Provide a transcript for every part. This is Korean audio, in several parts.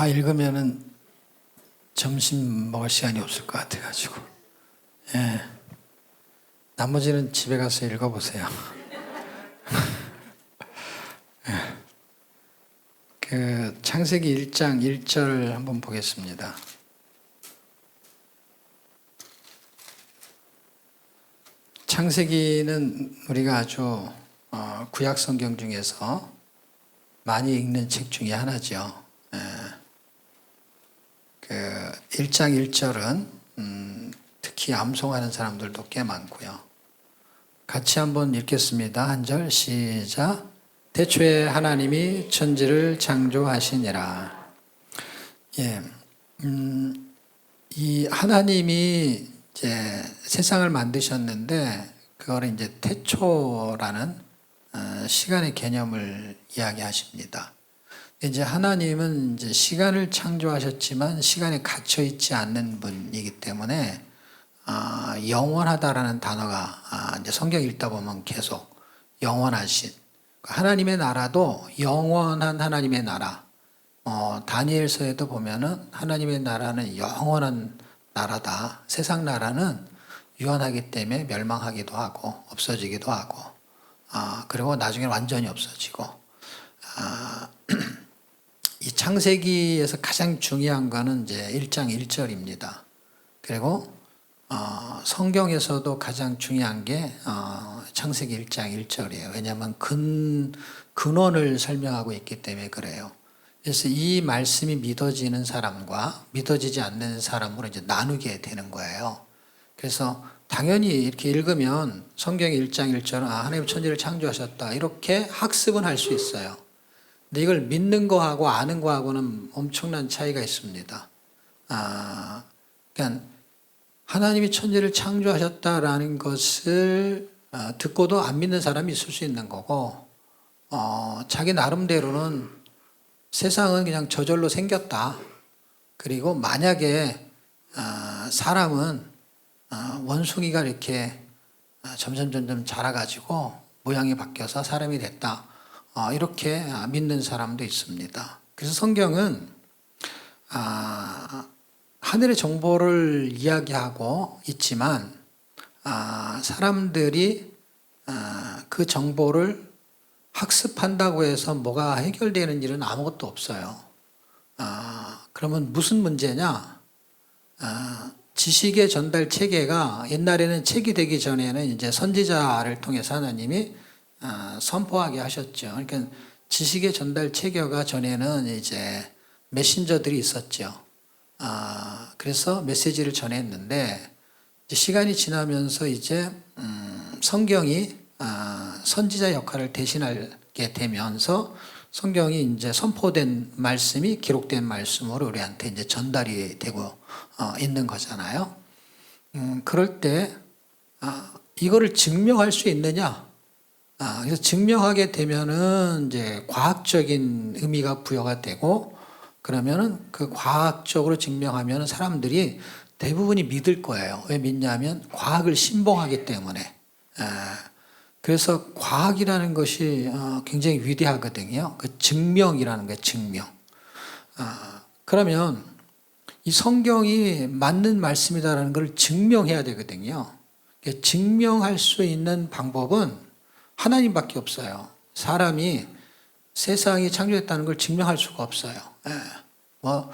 다 읽으면은 점심 먹을 시간이 없을 것 같아가지고, 예. 나머지는 집에 가서 읽어보세요. 예. 그 창세기 1장 1절 한번 보겠습니다. 창세기는 우리가 아주 구약 성경 중에서 많이 읽는 책 중에 하나죠. 예. 그 1장 1절은 특히 암송하는 사람들도 꽤 많고요. 같이 한번 읽겠습니다. 한 절 시작. 태초에 하나님이 천지를 창조하시니라. 예, 이 하나님이 이제 세상을 만드셨는데 그거를 이제 태초라는 시간의 개념을 이야기하십니다. 이제 하나님은 이제 시간을 창조하셨지만 시간에 갇혀 있지 않는 분이기 때문에 영원하다라는 단어가 이제 성경 읽다 보면 계속 영원하신 하나님의 나라도 영원한 하나님의 나라. 다니엘서에도 보면은 하나님의 나라는 영원한 나라다. 세상 나라는 유한하기 때문에 멸망하기도 하고 없어지기도 하고 그리고 나중에 완전히 없어지고 이 창세기에서 가장 중요한 거는 이제 1장 1절입니다. 그리고 성경에서도 가장 중요한 게 창세기 1장 1절이에요. 왜냐하면 근원을 설명하고 있기 때문에 그래요. 그래서 이 말씀이 믿어지는 사람과 믿어지지 않는 사람으로 이제 나누게 되는 거예요. 그래서 당연히 이렇게 읽으면 성경의 1장 1절은 하나님 천지를 창조하셨다 이렇게 학습은 할 수 있어요. 근데 이걸 믿는 거하고 아는 거하고는 엄청난 차이가 있습니다. 그러니까 하나님이 천지를 창조하셨다라는 것을 듣고도 안 믿는 사람이 있을 수 있는 거고, 자기 나름대로는 세상은 그냥 저절로 생겼다. 그리고 만약에 사람은 원숭이가 이렇게 점점 자라가지고 모양이 바뀌어서 사람이 됐다. 이렇게 믿는 사람도 있습니다. 그래서 성경은 하늘의 정보를 이야기하고 있지만 사람들이 그 정보를 학습한다고 해서 뭐가 해결되는 일은 아무것도 없어요. 그러면 무슨 문제냐? 지식의 전달 체계가 옛날에는 책이 되기 전에는 이제 선지자를 통해서 하나님이 선포하게 하셨죠. 그러니까 지식의 전달 체계가 전에는 이제 메신저들이 있었죠. 그래서 메시지를 전했는데 이제 시간이 지나면서 이제 성경이 선지자 역할을 대신하게 되면서 성경이 이제 선포된 말씀이 기록된 말씀으로 우리한테 이제 전달이 되고 있는 거잖아요. 그럴 때 이거를 증명할 수 있느냐? 그래서 증명하게 되면은 이제 과학적인 의미가 부여가 되고 그러면은 그 과학적으로 증명하면 사람들이 대부분이 믿을 거예요. 왜 믿냐면 과학을 신봉하기 때문에. 그래서 과학이라는 것이 굉장히 위대하거든요. 그 증명이라는 거예요. 증명. 그러면 이 성경이 맞는 말씀이다라는 걸 증명해야 되거든요. 증명할 수 있는 방법은 하나님밖에 없어요. 사람이 세상이 창조했다는 걸 증명할 수가 없어요. 뭐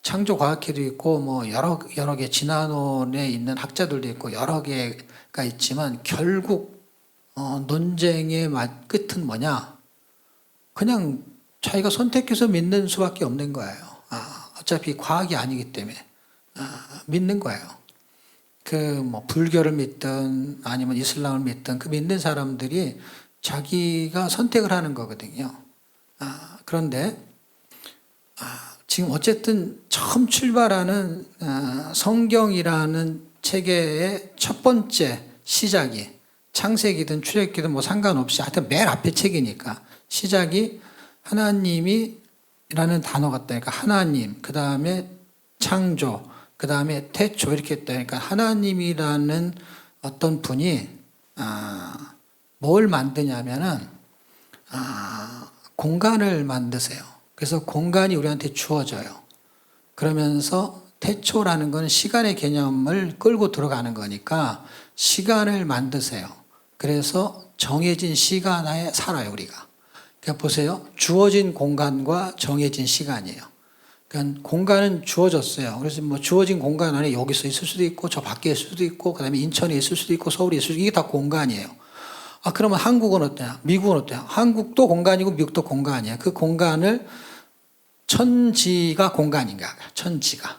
창조 과학회도 있고 뭐 여러 개 진화론에 있는 학자들도 있고 여러 개가 있지만 결국 논쟁의 끝은 뭐냐? 그냥 자기가 선택해서 믿는 수밖에 없는 거예요. 어차피 과학이 아니기 때문에 믿는 거예요. 그 뭐 불교를 믿든 아니면 이슬람을 믿든 그 믿는 사람들이 자기가 선택을 하는 거거든요. 그런데 지금 어쨌든 처음 출발하는 성경이라는 체계의 첫 번째 시작이 창세기든 출애굽기든 뭐 상관없이 하여튼 맨 앞에 책이니까 시작이 하나님이라는 단어가 있다니까 하나님 그 다음에 창조 그 다음에 태초 이렇게 있다니까 하나님이라는 어떤 분이 뭘 만드냐면은 공간을 만드세요. 그래서 공간이 우리한테 주어져요. 그러면서 태초라는 건 시간의 개념을 끌고 들어가는 거니까 시간을 만드세요. 그래서 정해진 시간 안에 살아요, 우리가. 그러니까 보세요. 주어진 공간과 정해진 시간이에요. 그러니까 공간은 주어졌어요. 그래서 뭐 주어진 공간 안에 여기서 있을 수도 있고 저 밖에 있을 수도 있고 그다음에 인천에 있을 수도 있고 서울에 있을 수도 있고 이게 다 공간이에요. 그러면 한국은 어때요? 미국은 어때요? 한국도 공간이고 미국도 공간이에요. 그 공간을 천지가 공간인가? 천지가.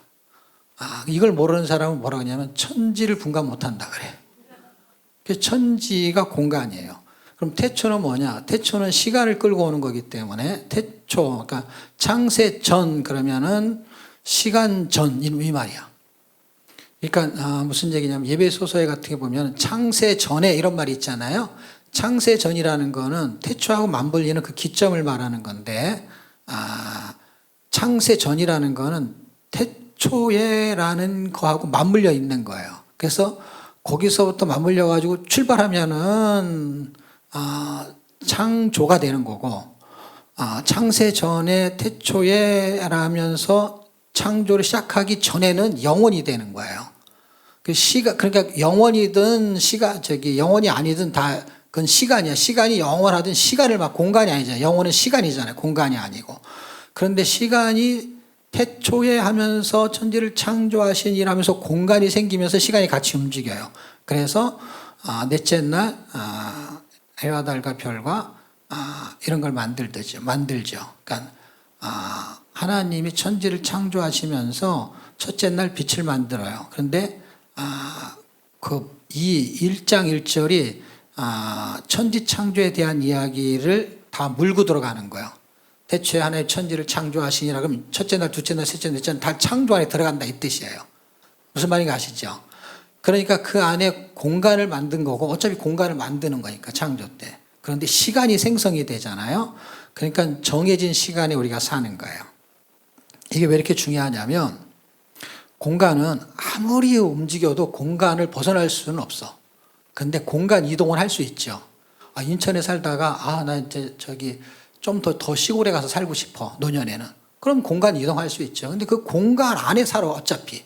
이걸 모르는 사람은 뭐라고 하냐면 천지를 분간 못한다 그래. 천지가 공간이에요. 그럼 태초는 뭐냐? 태초는 시간을 끌고 오는 거기 때문에 태초, 그러니까 창세 전 그러면은 시간 전 이 말이야. 그러니까 무슨 얘기냐면 예배소서에 같은 게 보면 창세 전에 이런 말이 있잖아요. 창세 전이라는 거는 태초하고 맞물리는 그 기점을 말하는 건데 창세 전이라는 거는 태초에라는 거하고 맞물려 있는 거예요. 그래서 거기서부터 맞물려 가지고 출발하면은 창조가 되는 거고 창세 전에 태초에라면서 창조를 시작하기 전에는 영원이 되는 거예요. 그 그러니까 영원이든 영원이 아니든 다 그건 시간이야. 시간이 영원하든 시간을 막 공간이 아니잖아요. 영원은 시간이잖아요. 공간이 아니고. 그런데 시간이 태초에 하면서 천지를 창조하신 일하면서 공간이 생기면서 시간이 같이 움직여요. 그래서 넷째 날 해와 달과 별과 이런 걸 만들죠. 그러니까 하나님이 천지를 창조하시면서 첫째 날 빛을 만들어요. 그런데 이 1장 1절이 천지 창조에 대한 이야기를 다 물고 들어가는 거예요. 태초에 하나님 천지를 창조하시니라 그러면 첫째 날, 둘째 날, 셋째 날, 넷째 날 다 창조 안에 들어간다 이 뜻이에요. 무슨 말인지 아시죠? 그러니까 그 안에 공간을 만든 거고 어차피 공간을 만드는 거니까 창조 때. 그런데 시간이 생성이 되잖아요. 그러니까 정해진 시간에 우리가 사는 거예요. 이게 왜 이렇게 중요하냐면 공간은 아무리 움직여도 공간을 벗어날 수는 없어. 근데 공간 이동을 할 수 있죠. 인천에 살다가 나 이제 좀 더 시골에 가서 살고 싶어. 노년에는. 그럼 공간 이동할 수 있죠. 근데 그 공간 안에 살아 어차피.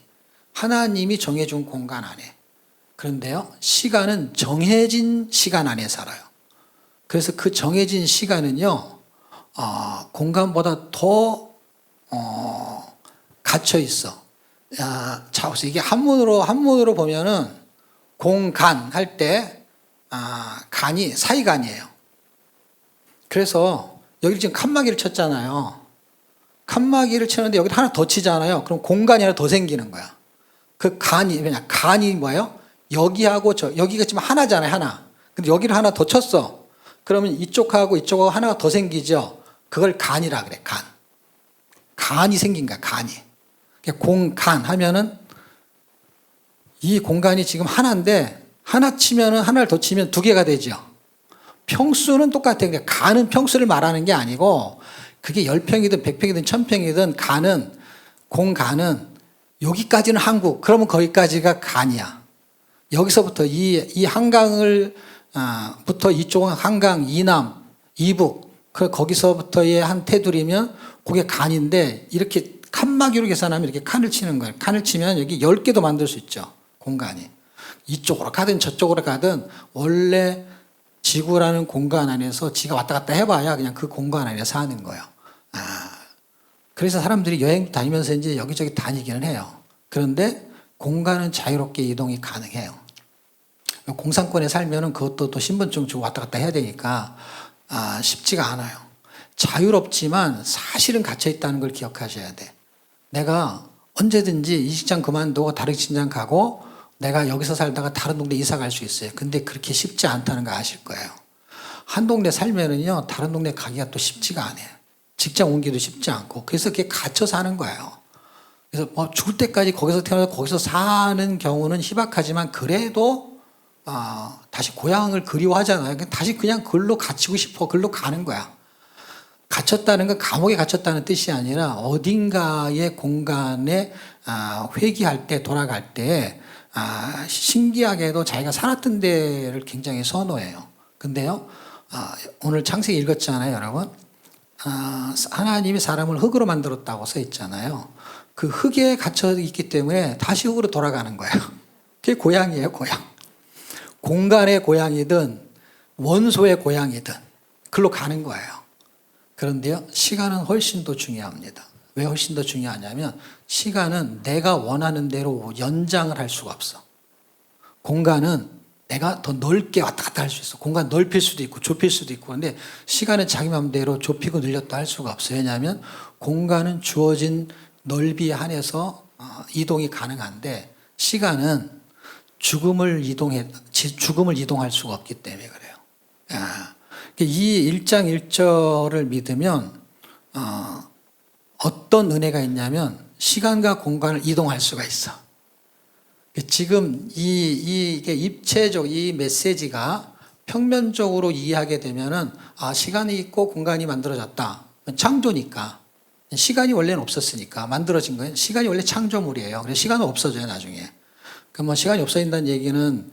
하나님이 정해준 공간 안에. 그런데요. 시간은 정해진 시간 안에 살아요. 그래서 그 정해진 시간은요. 공간보다 더 갇혀 있어. 자, 보세요. 이게 한문으로 보면은 공간 할 때 간이 사이간이에요. 그래서 여기 지금 칸막이를 쳤잖아요. 칸막이를 치는데 여기 하나 더 치잖아요. 그럼 공간이 하나 더 생기는 거야. 그 간이 뭐예요? 여기하고 여기가 지금 하나잖아요, 하나. 근데 여기를 하나 더 쳤어. 그러면 이쪽하고 하나가 더 생기죠. 그걸 간이라 그래, 간. 간이 생긴 거야, 간이. 공간 하면은 이 공간이 지금 하나인데 하나 치면은 하나를 더 치면 두 개가 되죠. 평수는 똑같아요. 그러니까 간은 평수를 말하는 게 아니고 그게 10평이든 100평이든 1000평이든 공간은 여기까지는 한국, 그러면 거기까지가 간이야. 여기서부터 이 한강을 부터 이쪽은 한강, 이남, 이북, 거기서부터의 한 테두리면 그게 간인데 이렇게 칸막이로 계산하면 이렇게 칸을 치는 거예요. 칸을 치면 여기 10개도 만들 수 있죠. 공간이. 이쪽으로 가든 저쪽으로 가든 원래 지구라는 공간 안에서 지가 왔다 갔다 해봐야 그냥 그 공간 안에 사는 거예요. 그래서 사람들이 여행 다니면서 이제 여기저기 다니기는 해요. 그런데 공간은 자유롭게 이동이 가능해요. 공산권에 살면은 그것도 또 신분증 주고 왔다 갔다 해야 되니까 쉽지가 않아요. 자유롭지만 사실은 갇혀 있다는 걸 기억하셔야 돼. 내가 언제든지 이 직장 그만두고 다른 직장 가고 내가 여기서 살다가 다른 동네 이사 갈 수 있어요. 근데 그렇게 쉽지 않다는 거 아실 거예요. 한 동네 살면은요, 다른 동네 가기가 또 쉽지가 않아요. 직장 옮기도 쉽지 않고. 그래서 그게 갇혀 사는 거예요. 그래서 죽을 때까지 거기서 태어나서 거기서 사는 경우는 희박하지만 그래도 다시 고향을 그리워하잖아요. 다시 그냥 글로 갇히고 싶어. 글로 가는 거야. 갇혔다는 건 감옥에 갇혔다는 뜻이 아니라 어딘가의 공간에 회귀할 때, 돌아갈 때 신기하게도 자기가 살았던 데를 굉장히 선호해요. 근데요, 오늘 창세기 읽었잖아요, 여러분. 하나님이 사람을 흙으로 만들었다고 써 있잖아요. 그 흙에 갇혀 있기 때문에 다시 흙으로 돌아가는 거예요. 그게 고향이에요, 고향. 공간의 고향이든 원소의 고향이든 글로 가는 거예요. 그런데요, 시간은 훨씬 더 중요합니다. 왜 훨씬 더 중요하냐면 시간은 내가 원하는 대로 연장을 할 수가 없어. 공간은 내가 더 넓게 왔다 갔다 할 수 있어. 공간 넓힐 수도 있고 좁힐 수도 있고. 그런데 시간은 자기 마음대로 좁히고 늘렸다 할 수가 없어요. 왜냐하면 공간은 주어진 넓이에 한해서 이동이 가능한데 시간은 죽음을 이동할 수가 없기 때문에 그래요. 이 1장 1절을 믿으면 어떤 은혜가 있냐면 시간과 공간을 이동할 수가 있어. 지금 이게 입체적 이 메시지가 평면적으로 이해하게 되면은 시간이 있고 공간이 만들어졌다. 창조니까. 시간이 원래는 없었으니까 만들어진 거예요. 시간이 원래 창조물이에요. 그래서 시간은 없어져요, 나중에. 그럼 시간이 없어진다는 얘기는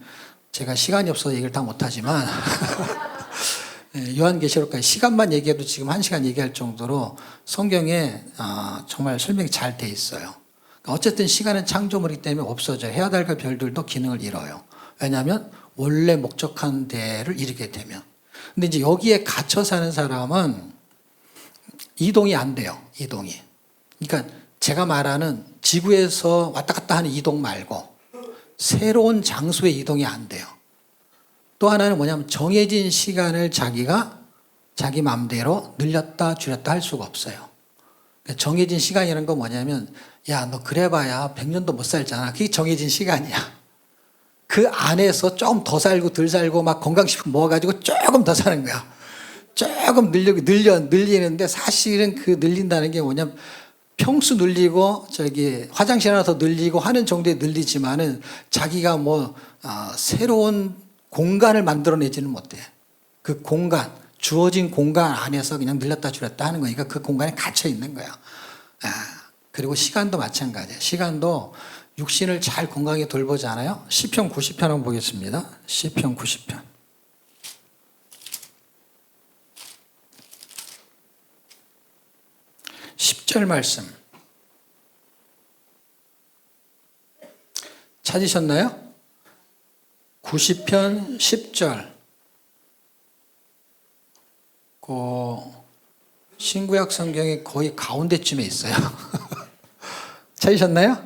제가 시간이 없어서 얘기를 다 못하지만 요한계시록까지 시간만 얘기해도 지금 1시간 얘기할 정도로 성경에 정말 설명이 잘 돼 있어요. 어쨌든 시간은 창조물이기 때문에 없어져요. 해와 달과 별들도 기능을 잃어요. 왜냐하면 원래 목적한 데를 이르게 되면. 근데 이제 여기에 갇혀 사는 사람은 이동이 안 돼요. 이동이. 그러니까 제가 말하는 지구에서 왔다 갔다 하는 이동 말고 새로운 장소에 이동이 안 돼요. 또 하나는 뭐냐면 정해진 시간을 자기가 자기 마음대로 늘렸다 줄였다 할 수가 없어요. 정해진 시간이라는 건 뭐냐면 야, 너 그래봐야 100년도 못 살잖아. 그게 정해진 시간이야. 그 안에서 조금 더 살고 덜 살고 막 건강식품 먹어가지고 조금 더 사는 거야. 조금 늘리는데 사실은 그 늘린다는 게 뭐냐면 평수 늘리고 화장실 하나 더 늘리고 하는 정도에 늘리지만은 자기가 새로운 공간을 만들어내지는 못해. 그 공간, 주어진 공간 안에서 그냥 늘렸다 줄였다 하는 거니까 그 공간에 갇혀 있는 거야. 그리고 시간도 마찬가지예요. 시간도 육신을 잘 건강하게 돌보잖아요. 시편 90편 한번 보겠습니다. 시편 90편. 10절 말씀. 찾으셨나요? 90편 10절. 신구약 성경이 거의 가운데쯤에 있어요. 찾으셨나요?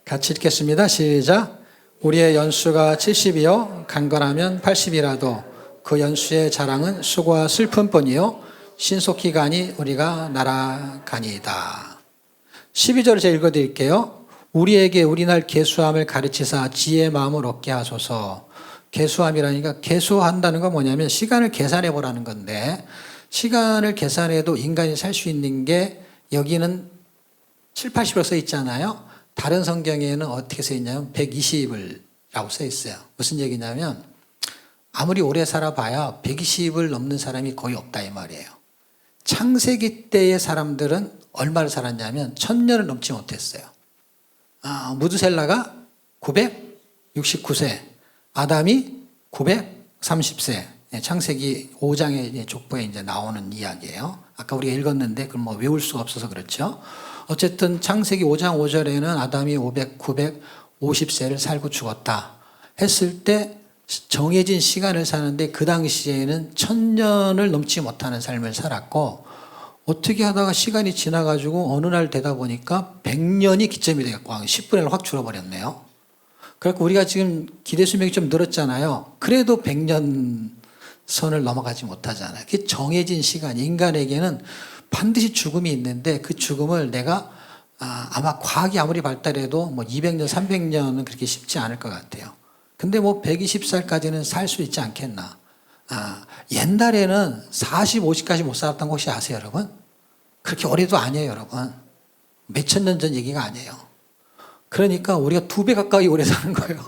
같이 읽겠습니다. 시작. 우리의 연수가 70이요 강건하면 80이라도 그 연수의 자랑은 수고와 슬픔뿐이요 신속히 가니 우리가 날아가니이다. 12절을 제가 읽어드릴게요. 우리에게 우리날 계수함을 가르치사 지혜의 마음을 얻게 하소서. 계수함이라니까 계수한다는 건 뭐냐면 시간을 계산해 보라는 건데 시간을 계산해도 인간이 살 수 있는 게 여기는 7, 80으로 써 있잖아요. 다른 성경에는 어떻게 써 있냐면 120이라고 써 있어요. 무슨 얘기냐면 아무리 오래 살아봐야 120을 넘는 사람이 거의 없다 이 말이에요. 창세기 때의 사람들은 얼마를 살았냐면 1000년을 넘지 못했어요. 무드셀라가 969세, 아담이 930세. 창세기 5장의 족보에 이제 나오는 이야기예요. 아까 우리가 읽었는데 그걸 외울 수가 없어서 그렇죠. 어쨌든 창세기 5장 5절에는 아담이 950세를 살고 죽었다 했을 때 정해진 시간을 사는데 그 당시에는 1000년을 넘지 못하는 삶을 살았고 어떻게 하다가 시간이 지나가지고 어느 날 되다 보니까 100년이 기점이 되겠고 10분의 1을 확 줄어버렸네요. 그래서 우리가 지금 기대 수명이 좀 늘었잖아요. 그래도 100년 선을 넘어가지 못하잖아요. 그게 정해진 시간. 인간에게는 반드시 죽음이 있는데 그 죽음을 내가 아마 과학이 아무리 발달해도 200년, 300년은 그렇게 쉽지 않을 것 같아요. 근데 120살까지는 살 수 있지 않겠나. 옛날에는 40, 50까지 못 살았던 거 혹시 아세요, 여러분? 그렇게 오래도 아니에요, 여러분. 몇천 년 전 얘기가 아니에요. 그러니까 우리가 2배 가까이 오래 사는 거예요.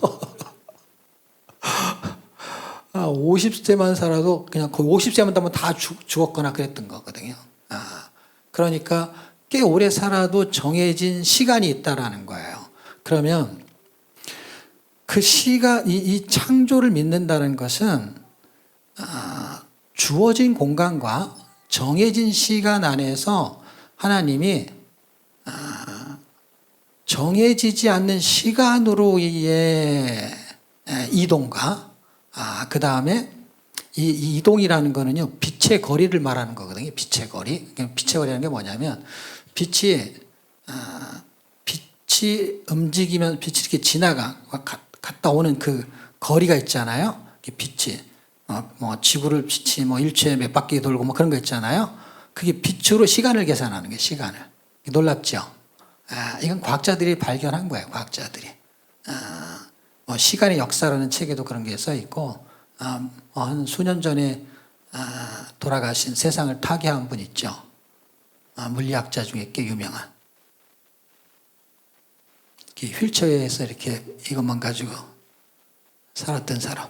50세만 살아도 그냥 거의 50세만 되면 다 죽었거나 그랬던 거거든요. 그러니까 꽤 오래 살아도 정해진 시간이 있다라는 거예요. 그러면 그 시간, 이 창조를 믿는다는 것은 주어진 공간과 정해진 시간 안에서 하나님이 정해지지 않는 시간으로의 이동과 그 다음에 이 이동이라는 거는요, 빛의 거리를 말하는 거거든요. 빛의 거리. 빛의 거리라는 게 뭐냐면 빛이 움직이면 빛이 이렇게 갔다 오는 그 거리가 있잖아요. 빛이 뭐 지구를 빛이 뭐 일주일에 몇 바퀴 돌고 뭐 그런 거 있잖아요. 그게 빛으로 시간을 계산하는 게 시간을. 놀랍죠? 이건 과학자들이 발견한 거예요. 과학자들이. 뭐 시간의 역사라는 책에도 그런 게 써 있고, 한 수년 전에 돌아가신 세상을 타개한 분 있죠. 물리학자 중에 꽤 유명한. 휠체어에서 이렇게 이것만 가지고 살았던 사람.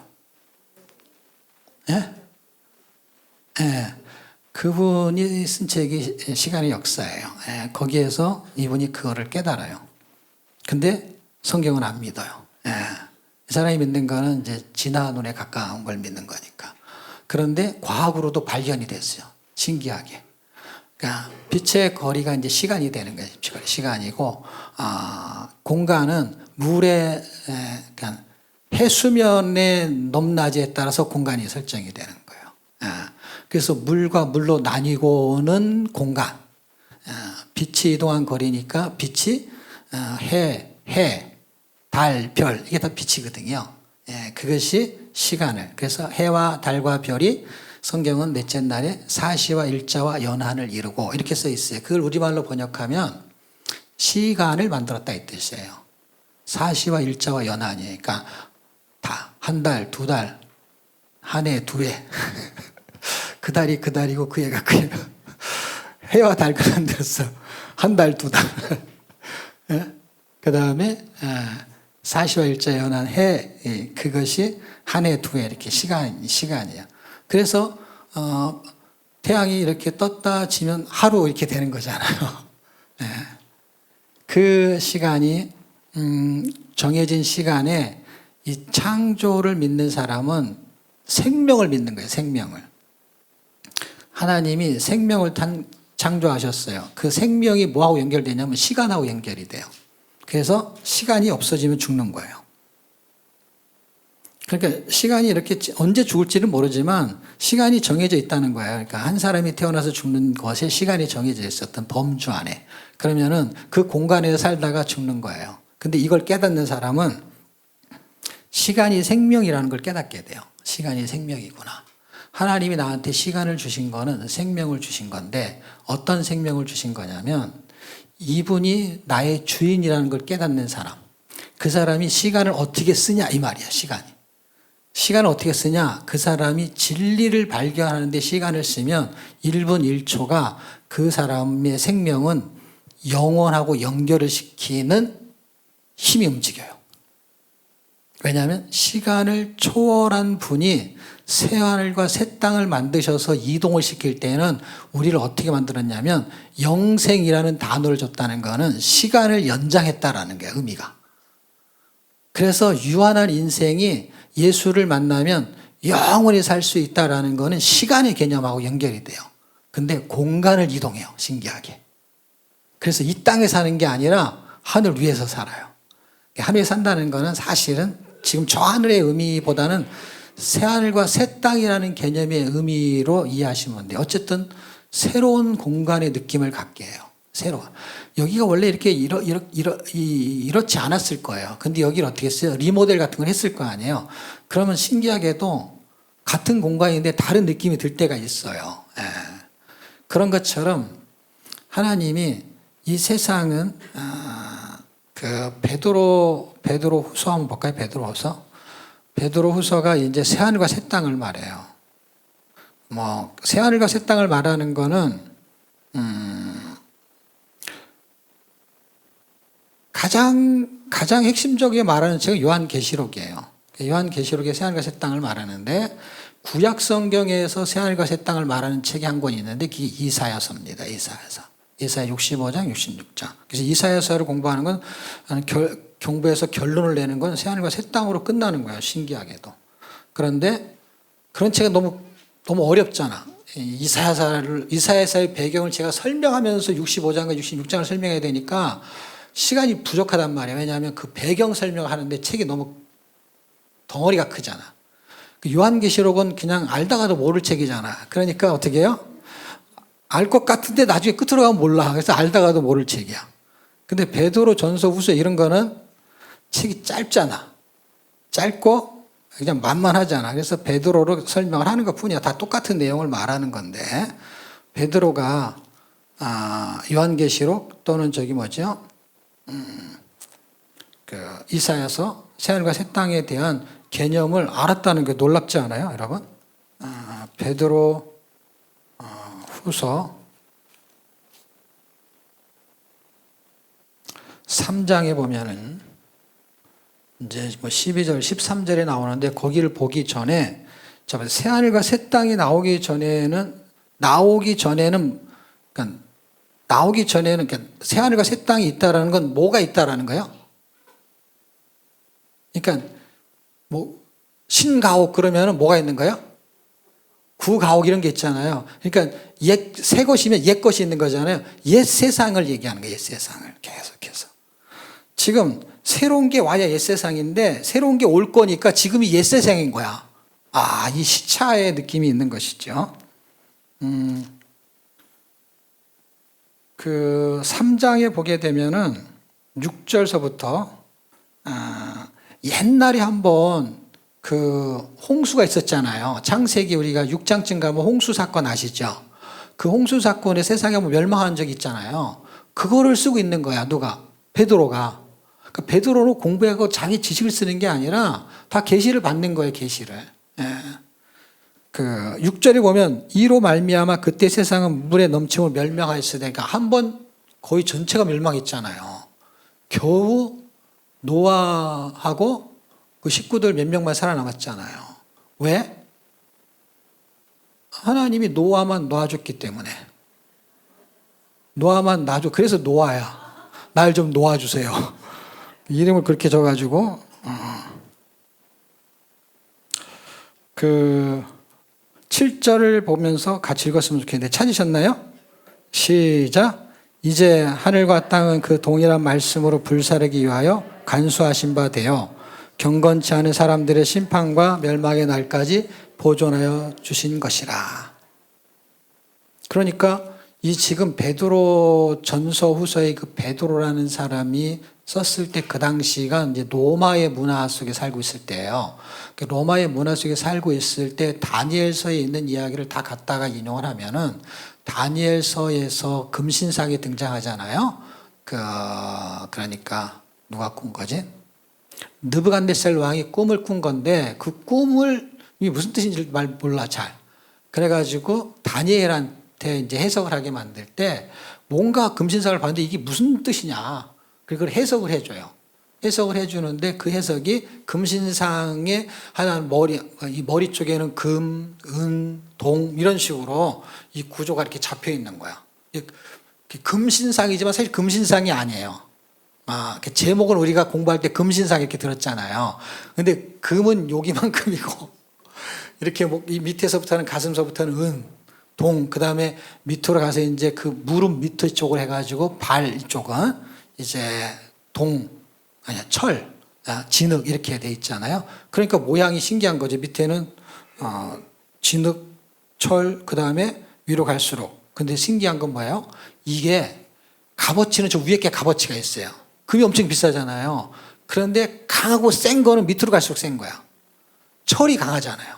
예? 예. 그분이 쓴 책이 시간의 역사예요. 예. 거기에서 이분이 그거를 깨달아요. 근데 성경은 안 믿어요. 예. 이 사람이 믿는 거는 이제 진화 눈에 가까운 걸 믿는 거니까. 그런데 과학으로도 발견이 됐어요. 신기하게. 그러니까 빛의 거리가 이제 시간이 되는 거예요. 시간이고, 공간은 물의, 그러니까 해수면의 높낮이에 따라서 공간이 설정이 되는 거예요. 그래서 물과 물로 나뉘고는 공간. 빛이 이동한 거리니까 빛이 달, 별, 이게 다 빛이거든요. 그것이 시간을. 그래서 해와 달과 별이 성경은 넷째 날에 사시와 일자와 연한을 이루고 이렇게 써 있어요. 그걸 우리말로 번역하면 시간을 만들었다 이 뜻이에요. 사시와 일자와 연한이니까 다 한 달, 두 달, 한 해, 두 해. 그 달이 그 달이고 그 해가 그 해가. 해와 달과 만들었어. 한 달, 두 달. 그 다음에 사시와 일자 연한 해, 그것이 한 해, 두 해 이렇게 시간이에요. 그래서 태양이 이렇게 떴다 지면 하루 이렇게 되는 거잖아요. 그 시간이 정해진 시간에 이 창조를 믿는 사람은 생명을 믿는 거예요. 생명을. 하나님이 생명을 창조하셨어요. 그 생명이 뭐하고 연결되냐면 시간하고 연결이 돼요. 그래서 시간이 없어지면 죽는 거예요. 그러니까 시간이 이렇게 언제 죽을지는 모르지만 시간이 정해져 있다는 거예요. 그러니까 한 사람이 태어나서 죽는 것에 시간이 정해져 있었던 범주 안에. 그러면은 그 공간에서 살다가 죽는 거예요. 근데 이걸 깨닫는 사람은 시간이 생명이라는 걸 깨닫게 돼요. 시간이 생명이구나. 하나님이 나한테 시간을 주신 거는 생명을 주신 건데 어떤 생명을 주신 거냐면 이분이 나의 주인이라는 걸 깨닫는 사람. 그 사람이 시간을 어떻게 쓰냐 이 말이야. 시간을 어떻게 쓰냐? 그 사람이 진리를 발견하는 데 시간을 쓰면 1분 1초가 그 사람의 생명은 영원하고 연결을 시키는 힘이 움직여요. 왜냐하면 시간을 초월한 분이 새하늘과 새 땅을 만드셔서 이동을 시킬 때는 우리를 어떻게 만들었냐면 영생이라는 단어를 줬다는 것은 시간을 연장했다라는 게 의미가. 그래서 유한한 인생이 예수를 만나면 영원히 살 수 있다라는 것은 시간의 개념하고 연결이 돼요. 근데 공간을 이동해요. 신기하게. 그래서 이 땅에 사는 게 아니라 하늘 위에서 살아요. 하늘에 산다는 것은 사실은 지금 저 하늘의 의미보다는 새하늘과 새 땅이라는 개념의 의미로 이해하시면 돼요. 어쨌든 새로운 공간의 느낌을 갖게 해요. 새로운. 여기가 원래 이렇게 이렇지 않았을 거예요. 근데 여기를 어떻게 했어요? 리모델 같은 걸 했을 거 아니에요. 그러면 신기하게도 같은 공간인데 다른 느낌이 들 때가 있어요. 그런 것처럼 하나님이 이 세상은 그 베드로 후서 한번 볼까요? 베드로 후서가 이제 새하늘과 새 땅을 말해요. 뭐 새하늘과 새 땅을 말하는 거는 가장 핵심적이게 말하는 책은 요한계시록이에요. 요한계시록에 새하늘과 새 땅을 말하는데 구약 성경에서 새하늘과 새 땅을 말하는 책이 한 권 있는데 그게 이사야서입니다. 이사야 65장, 66장. 그래서 이사야서를 공부하는 건 경부에서 결론을 내는 건 새하늘과 새 땅으로 끝나는 거예요. 신기하게도. 그런데 그런 책은 너무 어렵잖아. 이사야서의 배경을 제가 설명하면서 65장과 66장을 설명해야 되니까 시간이 부족하단 말이에요. 왜냐하면 그 배경 설명을 하는데 책이 너무 덩어리가 크잖아. 그 요한계시록은 그냥 알다가도 모를 책이잖아. 그러니까 어떻게 해요? 알 것 같은데 나중에 끝으로 가면 몰라. 그래서 알다가도 모를 책이야. 근데 베드로 전서 후서 이런 거는 책이 짧잖아. 짧고 그냥 만만하잖아. 그래서 베드로로 설명을 하는 것 뿐이야. 다 똑같은 내용을 말하는 건데 베드로가 요한계시록 또는 저기 뭐죠? 그 이사야서 새하늘과 새 땅에 대한 개념을 알았다는 게 놀랍지 않아요, 여러분? 베드로 후서 3장에 보면은 이제 뭐 12절, 13절에 나오는데 거기를 보기 전에 새하늘과 새 땅이 나오기 전에는 그러니까 새하늘과 새 땅이 있다라는 건 뭐가 있다라는 거예요? 그러니까 뭐 신가옥 그러면은 뭐가 있는 거예요? 구가옥 이런 게 있잖아요. 그러니까 새 것이면 옛 것이 있는 거잖아요. 옛 세상을 얘기하는 거예요. 옛 세상을 계속해서. 지금 새로운 게 와야 옛 세상인데 새로운 게 올 거니까 지금이 옛 세상인 거야. 이 시차의 느낌이 있는 것이죠. 그 3장에 보게 되면은 6절서부터 옛날에 한번 그 홍수가 있었잖아요. 창세기 우리가 6장쯤 가면 홍수 사건 아시죠? 그 홍수 사건에 세상에 한번 멸망한 적이 있잖아요. 그거를 쓰고 있는 거야. 누가? 베드로가. 그러니까 베드로는 공부하고 자기 지식을 쓰는 게 아니라 다 계시를 받는 거예요. 계시를. 그 6절에 보면 이로 말미암아 그때 세상은 물에 넘침을 멸망하였으되, 그러니까 한 번 거의 전체가 멸망했잖아요. 겨우 노아하고 그 식구들 몇 명만 살아남았잖아요. 왜? 하나님이 노아만 놔줬기 때문에. 노아만 놔줘. 그래서 노아야. 날 좀 놓아주세요. 이름을 그렇게 줘가지고 그 7절을 보면서 같이 읽었으면 좋겠는데 찾으셨나요? 시작. 이제 하늘과 땅은 그 동일한 말씀으로 불사르기 위하여 간수하신 바 되어 경건치 않은 사람들의 심판과 멸망의 날까지 보존하여 주신 것이라. 그러니까 이 지금 베드로 전서 후서의 그 베드로라는 사람이 썼을 때 그 당시가 이제 로마의 문화 속에 살고 있을 때예요. 로마의 문화 속에 살고 있을 때 다니엘서에 있는 이야기를 다 갖다가 인용을 하면은 다니엘서에서 금신상이 등장하잖아요. 그러니까 누가 꾼 거지? 느부갓네살 왕이 꿈을 꾼 건데 그 꿈을 이게 무슨 뜻인지 몰라 잘. 그래가지고 다니엘한테 이제 해석을 하게 만들 때 뭔가 금신상을 봤는데 이게 무슨 뜻이냐. 그걸 해석을 해줘요. 해석을 해주는데 그 해석이 금신상의 하나는 이 머리 쪽에는 금, 은, 동 이런 식으로 이 구조가 이렇게 잡혀 있는 거야. 금신상이지만 사실 금신상이 아니에요. 제목은 우리가 공부할 때 금신상 이렇게 들었잖아요. 근데 금은 여기만큼이고 이렇게 이 밑에서부터는 가슴서부터는 은, 동, 그 다음에 밑으로 가서 이제 그 무릎 밑에 쪽을 해가지고 발 이쪽은 이제 철, 진흙 이렇게 돼 있잖아요. 그러니까 모양이 신기한 거죠. 밑에는 진흙, 철, 그 다음에 위로 갈수록. 근데 신기한 건 뭐예요? 이게 값어치는 저 위에 게 값어치가 있어요. 금이 엄청 비싸잖아요. 그런데 강하고 센 거는 밑으로 갈수록 센 거야. 철이 강하잖아요.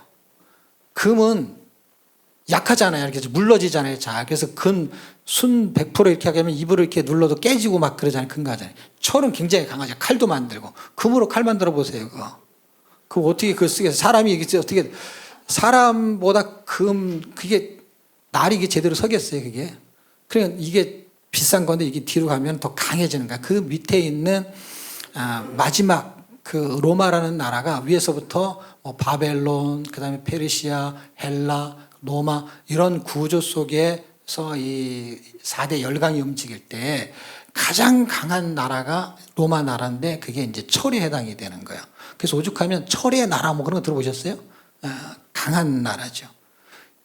금은 약하잖아요. 이렇게 물러지잖아요. 자, 그래서 순 100% 이렇게 하게 하면 입으로 이렇게 눌러도 깨지고 막 그러잖아요. 큰 거 하잖아요. 철은 굉장히 강하죠. 칼도 만들고. 금으로 칼 만들어 보세요. 그거 어떻게 그거 쓰겠어요? 사람이 이게 어떻게, 사람보다 그게 날이 이게 제대로 서겠어요. 그게. 그러니까 이게 비싼 건데 이게 뒤로 가면 더 강해지는 거야. 그 밑에 있는 마지막 그 로마라는 나라가 위에서부터 바벨론, 그 다음에 페르시아, 헬라, 로마 이런 구조 속에서 이 4대 열강이 움직일 때 가장 강한 나라가 로마 나라인데 그게 이제 철에 해당이 되는 거예요. 그래서 오죽하면 철의 나라 뭐 그런 거 들어보셨어요? 강한 나라죠.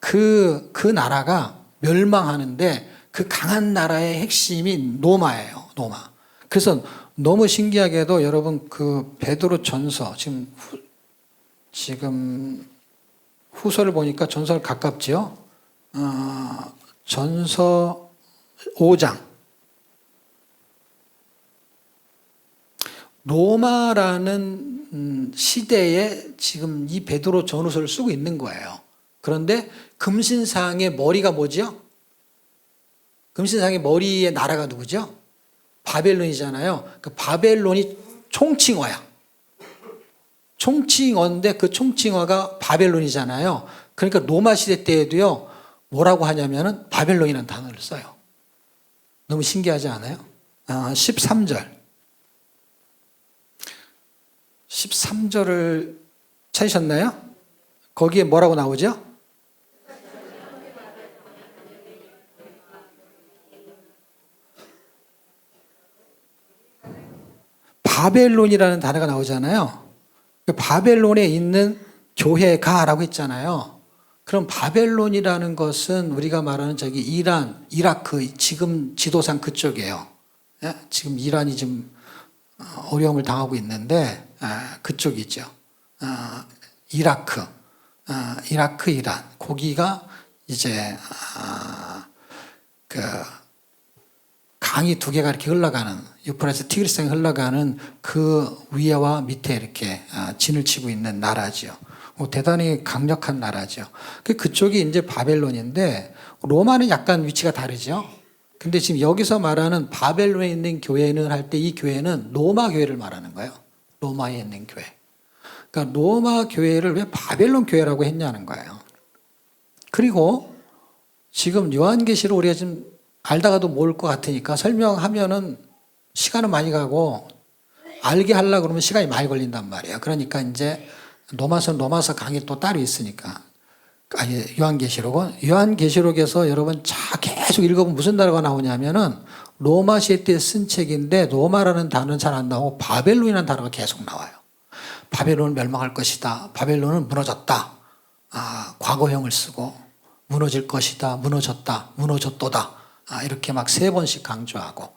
그 나라가 멸망하는데 그 강한 나라의 핵심이 로마예요. 로마. 그래서 너무 신기하게도 여러분 그 베드로 전서 지금 후서를 보니까 전서를 가깝지요. 전서 5장. 로마라는 시대에 지금 이 베드로 전후서를 쓰고 있는 거예요. 그런데 금신상의 머리가 뭐죠? 금신상의 머리의 나라가 누구죠? 바벨론이잖아요. 그 바벨론이 총칭어야. 총칭어인데 그 총칭어가 바벨론이잖아요. 그러니까 로마 시대 때에도요, 뭐라고 하냐면은 바벨론이라는 단어를 써요. 너무 신기하지 않아요? 13절. 13절을 찾으셨나요? 거기에 뭐라고 나오죠? 바벨론이라는 단어가 나오잖아요. 바벨론에 있는 교회가라고 했잖아요. 그럼 바벨론이라는 것은 우리가 말하는 저기 이란, 이라크, 지금 지도상 그쪽이에요. 지금 이란이 좀 어려움을 당하고 있는데 그쪽이죠. 이라크, 이란. 거기가 이제 그 강이 두 개가 이렇게 흘러가는, 유프라tes 티그리스강이 흘러가는 그 위에와 밑에 이렇게 진을 치고 있는 나라죠. 대단히 강력한 나라죠. 그쪽이 이제 바벨론인데 로마는 약간 위치가 다르죠. 근데 지금 여기서 말하는 바벨론에 있는 교회는 할 때 이 교회는 로마 교회를 말하는 거예요. 로마에 있는 교회. 그러니까 로마 교회를 왜 바벨론 교회라고 했냐는 거예요. 그리고 지금 요한계시를 우리가 지금 알다가도 모를 것 같으니까 설명하면은 시간은 많이 가고 알게 하려고 그러면 시간이 많이 걸린단 말이에요. 그러니까 이제 로마서 강의 또 따로 있으니까. 아니, 요한계시록에서 여러분 계속 읽어보면 무슨 단어가 나오냐면은 로마 시대 때 쓴 책인데 로마라는 단어는 잘 안 나오고 바벨론이라는 단어가 계속 나와요. 바벨론은 멸망할 것이다. 바벨론은 무너졌다. 과거형을 쓰고 무너질 것이다. 무너졌다. 무너졌도다. 이렇게 막 3번씩 강조하고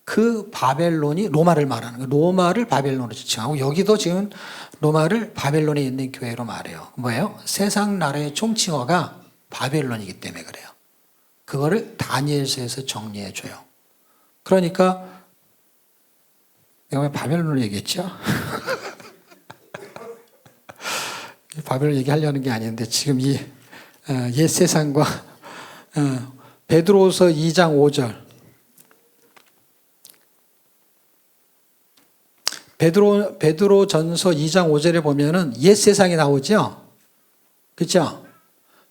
그 바벨론이 로마를 말하는 거예요. 로마를 바벨론으로 지칭하고 여기도 지금 로마를 바벨론에 있는 교회로 말해요. 뭐예요? 세상 나라의 총칭어가 바벨론이기 때문에 그래요. 그거를 다니엘서에서 정리해 줘요. 그러니까 내가 왜 바벨론을 얘기했죠? 바벨론 얘기하려는 게 아닌데 지금 이 옛 세상과 베드로서 2장 5절 베드로 전서 2장 5절에 보면은 옛 세상이 나오죠? 그렇죠?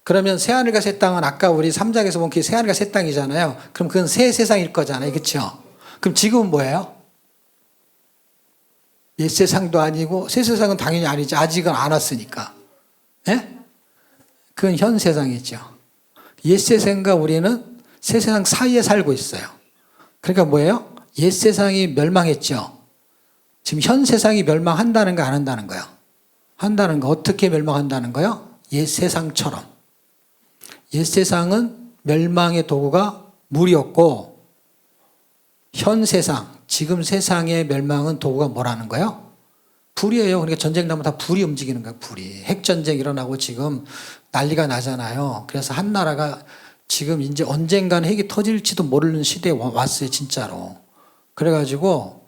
그러면 새하늘과 새 땅은 아까 우리 3장에서 본 그 새하늘과 새 땅이잖아요. 그럼 그건 새 세상일 거잖아요. 그렇죠? 그럼 지금은 뭐예요? 옛 세상도 아니고 새 세상은 당연히 아니죠. 아직은 안 왔으니까. 예? 그건 현 세상이죠. 옛 세상과 우리는 새 세상 사이에 살고 있어요. 그러니까 뭐예요? 옛 세상이 멸망했죠. 지금 현 세상이 멸망한다는 거 안 한다는 거예요? 한다는 거. 어떻게 멸망한다는 거예요? 옛 세상처럼. 옛 세상은 멸망의 도구가 물이었고 현 세상, 지금 세상의 멸망은 도구가 뭐라는 거예요? 불이에요. 그러니까 전쟁 나면 다 불이 움직이는 거예요. 불이. 핵전쟁 일어나고 지금 난리가 나잖아요. 그래서 한 나라가 지금 이제 언젠가는 핵이 터질지도 모르는 시대에 왔어요. 진짜로. 그래가지고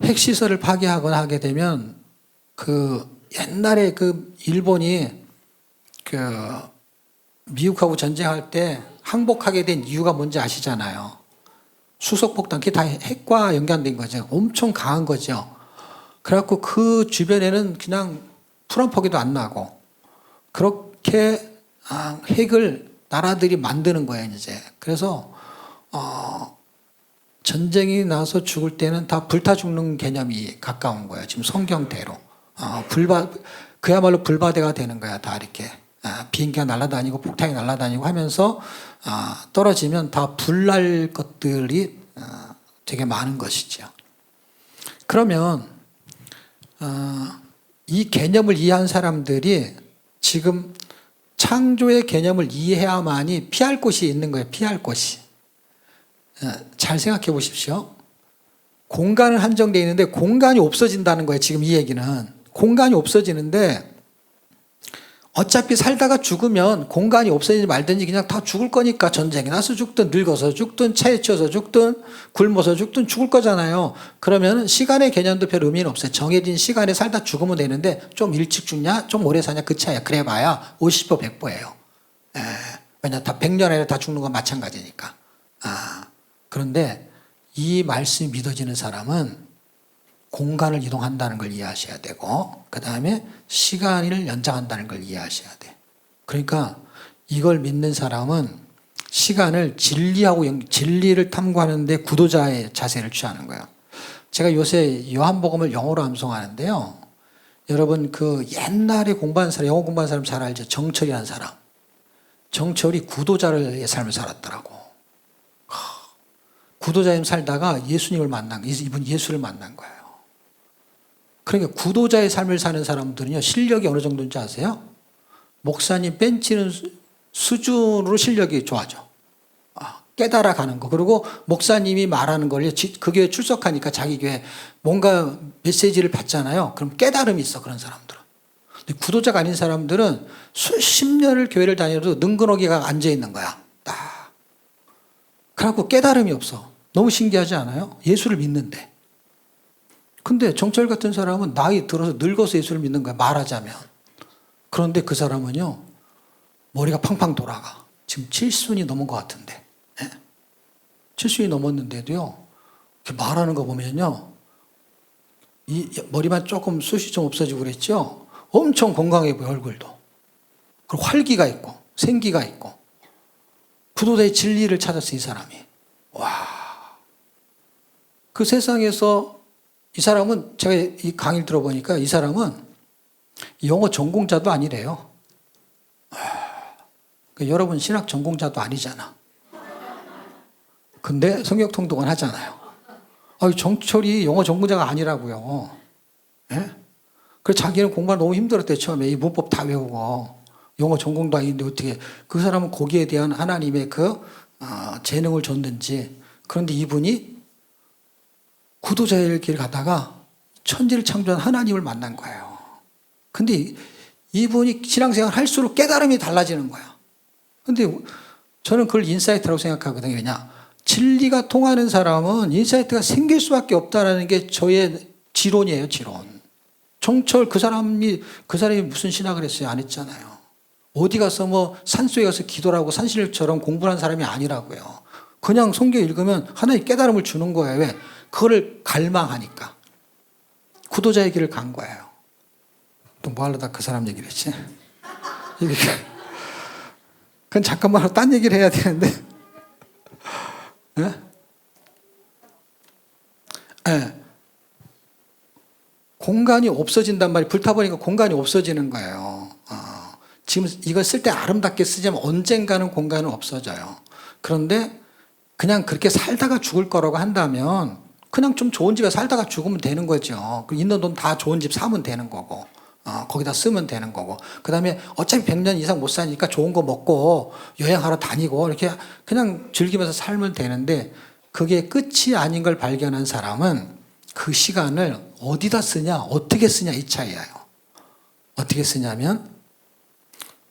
핵시설을 파괴하거나 하게 되면 그 옛날에 그 일본이 그 미국하고 전쟁할 때 항복하게 된 이유가 뭔지 아시잖아요. 수소폭탄, 그게 다 핵과 연관된 거죠. 엄청 강한 거죠. 그래갖고 그 주변에는 그냥 풀 한 포기도 안 나고 그렇게 핵을 나라들이 만드는 거예요, 이제. 그래서 전쟁이 나서 죽을 때는 다 불타 죽는 개념이 가까운 거예요. 지금 성경대로. 그야말로 불바다가 되는 거야. 다 이렇게. 비행기가 날아다니고 폭탄이 날아다니고 하면서 떨어지면 다 불날 것들이 되게 많은 것이죠. 그러면 이 개념을 이해한 사람들이 지금 창조의 개념을 이해해야만이 피할 곳이 있는 거예요. 피할 곳이. 잘 생각해 보십시오. 공간은 한정되어 있는데 공간이 없어진다는 거예요. 지금 이 얘기는. 공간이 없어지는데 어차피 살다가 죽으면 공간이 없어지지 말든지 그냥 다 죽을 거니까 전쟁이 나서 죽든 늙어서 죽든 차에 치여서 죽든 굶어서 죽든 죽을 거잖아요. 그러면 시간의 개념도 별 의미는 없어요. 정해진 시간에 살다 죽으면 되는데 좀 일찍 죽냐 좀 오래 사냐 그 차이야. 그래 봐야 50보 100보예요. 왜냐 다 100년 안에 다 죽는 건 마찬가지니까. 그런데 이 말씀이 믿어지는 사람은 공간을 이동한다는 걸 이해하셔야 되고 그 다음에 시간을 연장한다는 걸 이해하셔야 돼. 그러니까 이걸 믿는 사람은 시간을 진리를 탐구하는 데 구도자의 자세를 취하는 거예요. 제가 요새 요한복음을 영어로 암송하는데요. 여러분 그 옛날에 공부한 사람, 영어 공부한 사람 잘 알죠? 정철이라는 사람. 정철이 구도자의 삶을 살았더라고. 구도자님 살다가 예수님을 만난 거예요. 이분 예수를 만난 거예요. 그러니까 구도자의 삶을 사는 사람들은요, 실력이 어느 정도인지 아세요? 목사님 ben치는 수준으로 실력이 좋아져. 깨달아 가는 거. 그리고 목사님이 말하는 걸 그 교회 출석하니까 자기 교회 뭔가 메시지를 받잖아요. 그럼 깨달음이 있어, 그런 사람들은. 근데 구도자가 아닌 사람들은 수십 년을 교회를 다녀도 능그러기가 앉아 있는 거야. 딱. 그래갖고 깨달음이 없어. 너무 신기하지 않아요? 예수를 믿는데. 근데 정철 같은 사람은 나이 들어서 늙어서 예수를 믿는 거야, 말하자면. 그런데 그 사람은요, 머리가 팡팡 돌아가. 지금 7순이 넘은 것 같은데. 7순이 넘었는데도요, 이렇게 말하는 거 보면요, 이 머리만 조금 숱이 좀 없어지고 그랬죠? 엄청 건강해 보여, 얼굴도. 그리고 활기가 있고, 생기가 있고. 구도자의 진리를 찾았어, 이 사람이. 와. 그 세상에서 이 사람은 제가 이 강의를 들어보니까 이 사람은 영어 전공자도 아니래요. 그러니까 여러분 신학 전공자도 아니잖아. 근데 성경 통독은 하잖아요. 정철이 영어 전공자가 아니라고요. 예? 그래서 자기는 공부가 너무 힘들었대, 처음에. 이 문법 다 외우고. 영어 전공도 아닌데 어떻게 그 사람은 거기에 대한 하나님의 재능을 줬는지. 그런데 이분이 구도자의 길 가다가 천지를 창조한 하나님을 만난 거예요. 근데 이분이 신앙생활 할수록 깨달음이 달라지는 거야. 근데 저는 그걸 인사이트라고 생각하거든요. 왜냐? 진리가 통하는 사람은 인사이트가 생길 수밖에 없다는 게 저의 지론이에요, 지론. 정철 그 사람이 무슨 신학을 했어요? 안 했잖아요. 어디 가서 산속에 가서 기도를 하고 산신령처럼 공부한 사람이 아니라고요. 그냥 성경 읽으면 하나의 깨달음을 주는 거예요. 왜? 그거를 갈망하니까. 구도자의 길을 간 거예요. 또 뭐 하려다 그 사람 얘기를 했지? 그건 잠깐만 딴 얘기를 해야 되는데. 네? 네. 공간이 없어진단 말이에요. 불타버리니까 공간이 없어지는 거예요. 지금 이걸 쓸 때 아름답게 쓰자면 언젠가는 공간은 없어져요. 그런데 그냥 그렇게 살다가 죽을 거라고 한다면 그냥 좀 좋은 집에 살다가 죽으면 되는 거죠. 있는 돈 다 좋은 집 사면 되는 거고, 거기다 쓰면 되는 거고. 그 다음에 어차피 100년 이상 못 사니까 좋은 거 먹고 여행하러 다니고 이렇게 그냥 즐기면서 살면 되는데 그게 끝이 아닌 걸 발견한 사람은 그 시간을 어디다 쓰냐, 어떻게 쓰냐 이 차이예요. 어떻게 쓰냐면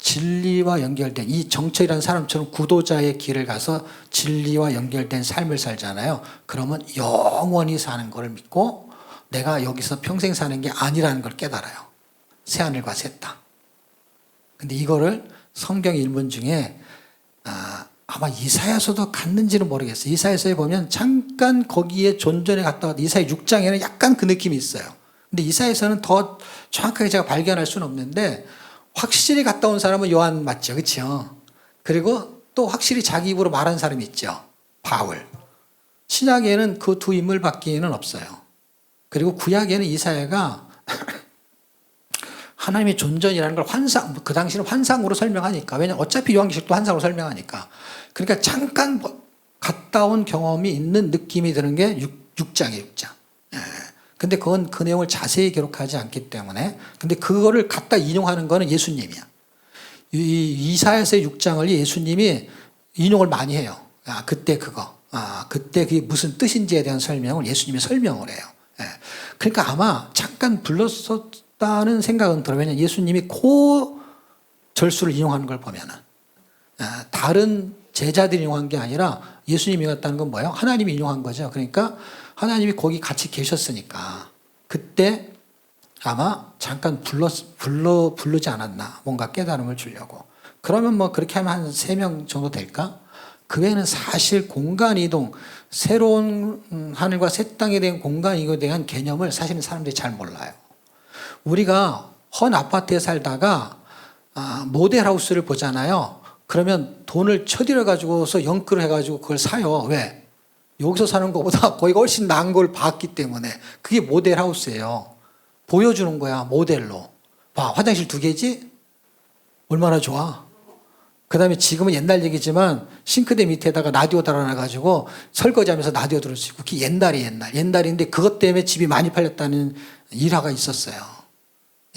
진리와 연결된 이 정철이라는 사람처럼 구도자의 길을 가서 진리와 연결된 삶을 살잖아요. 그러면 영원히 사는 걸 믿고 내가 여기서 평생 사는 게 아니라는 걸 깨달아요. 새하늘과 새 땅. 근데 이거를 성경 인문 중에 아마 이사야서도 갔는지는 모르겠어요. 이사야서에 보면 잠깐 거기에 존전에 갔다 왔다. 이사야 6장에는 약간 그 느낌이 있어요. 근데 이사야서는 더 정확하게 제가 발견할 수는 없는데 확실히 갔다 온 사람은 요한 맞죠. 그렇죠? 그리고 또 확실히 자기 입으로 말한 사람이 있죠. 바울. 신약에는 그 두 인물밖에는 없어요. 그리고 구약에는 이사야가 하나님의 존전이라는 걸 그 당시는 환상으로 설명하니까. 왜냐면 어차피 요한계시록도 환상으로 설명하니까. 그러니까 잠깐 갔다 온 경험이 있는 느낌이 드는 게 6장이에요, 6장. 근데 그건 그 내용을 자세히 기록하지 않기 때문에. 근데 그거를 갖다 인용하는 거는 예수님이야. 이사야서의 6장을 예수님이 인용을 많이 해요. 그때 그거. 그때 그게 무슨 뜻인지에 대한 설명을 예수님이 설명을 해요. 예. 그러니까 아마 잠깐 불렀었다는 생각은 들어요. 왜냐하면 예수님이 그 절수를 인용하는 걸 보면은 다른 제자들이 인용한 게 아니라 예수님이 인용했다는 건 뭐예요? 하나님이 인용한 거죠. 그러니까 하나님이 거기 같이 계셨으니까 그때 아마 잠깐 부르지 않았나. 뭔가 깨달음을 주려고. 그러면 뭐 그렇게 하면 한 3명 정도 될까? 그 외에는 사실 공간 이동, 새로운 하늘과 새 땅에 대한 공간 이동에 대한 개념을 사실은 사람들이 잘 몰라요. 우리가 헌 아파트에 살다가 모델하우스를 보잖아요. 그러면 돈을 쳐들여 가지고서 영끌을 해가지고 그걸 사요. 왜? 여기서 사는 것보다 거기가 훨씬 나은 걸 봤기 때문에. 그게 모델하우스예요. 보여주는 거야, 모델로. 봐, 화장실 2개지? 얼마나 좋아. 그 다음에 지금은 옛날 얘기지만 싱크대 밑에다가 라디오 달아놔가지고 설거지하면서 라디오 들을 수 있고. 그게 옛날인데 그것 때문에 집이 많이 팔렸다는 일화가 있었어요.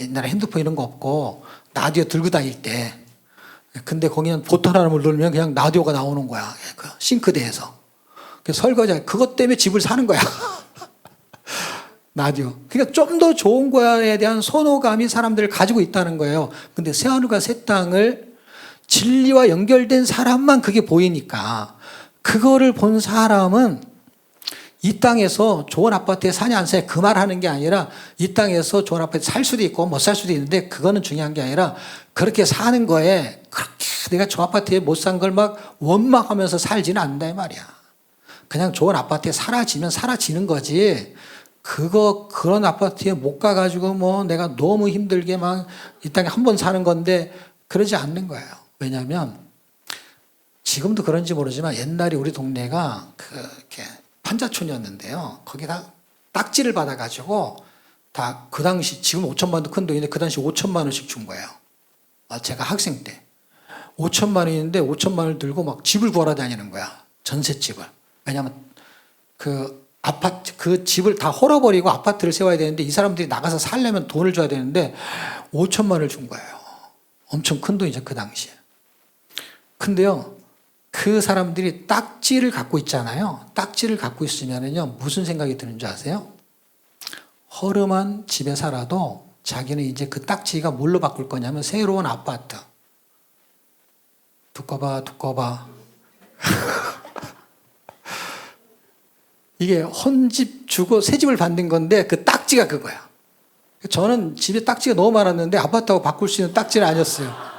옛날에 핸드폰 이런 거 없고 라디오 들고 다닐 때. 근데 거기는 버튼 하나를 누르면 그냥 라디오가 나오는 거야. 그 싱크대에서. 설거지, 그것 때문에 집을 사는 거야. 라디오. 그러니까 좀 더 좋은 거에 대한 선호감이 사람들을 가지고 있다는 거예요. 근데 새하늘과 새 땅을 진리와 연결된 사람만 그게 보이니까 그거를 본 사람은 이 땅에서 좋은 아파트에 사냐 안 사냐 그 말 하는 게 아니라 이 땅에서 좋은 아파트에 살 수도 있고 못 살 수도 있는데 그거는 중요한 게 아니라 그렇게 사는 거에 그렇게 내가 저 아파트에 못 산 걸 막 원망하면서 살지는 않는다 이 말이야. 그냥 좋은 아파트에 사라지면 사라지는 거지. 그런 아파트에 못 가가지고 뭐 내가 너무 힘들게 막 이 땅에 한 번 사는 건데 그러지 않는 거예요. 왜냐하면 지금도 그런지 모르지만 옛날에 우리 동네가 이렇게 판자촌이었는데요. 거기다 딱지를 받아가지고 다 그 당시 지금 5천만 원도 큰 돈인데 그 당시 5천만 원씩 준 거예요. 제가 학생 때 5천만 원인데 5천만 원을 들고 막 집을 구하러 다니는 거야. 전셋집을. 왜냐하면 그 집을 다 헐어버리고 아파트를 세워야 되는데 이 사람들이 나가서 살려면 돈을 줘야 되는데 5천만 원을 준 거예요. 엄청 큰 돈이죠, 그 당시에. 근데요, 그 사람들이 딱지를 갖고 있잖아요. 딱지를 갖고 있으면은요, 무슨 생각이 드는 줄 아세요? 허름한 집에 살아도 자기는 이제 그 딱지가 뭘로 바꿀 거냐면 새로운 아파트. 두꺼 봐. 이게 헌집 주고 새 집을 받는 건데 그 딱지가 그거야. 저는 집에 딱지가 너무 많았는데 아파트하고 바꿀 수 있는 딱지는 아니었어요.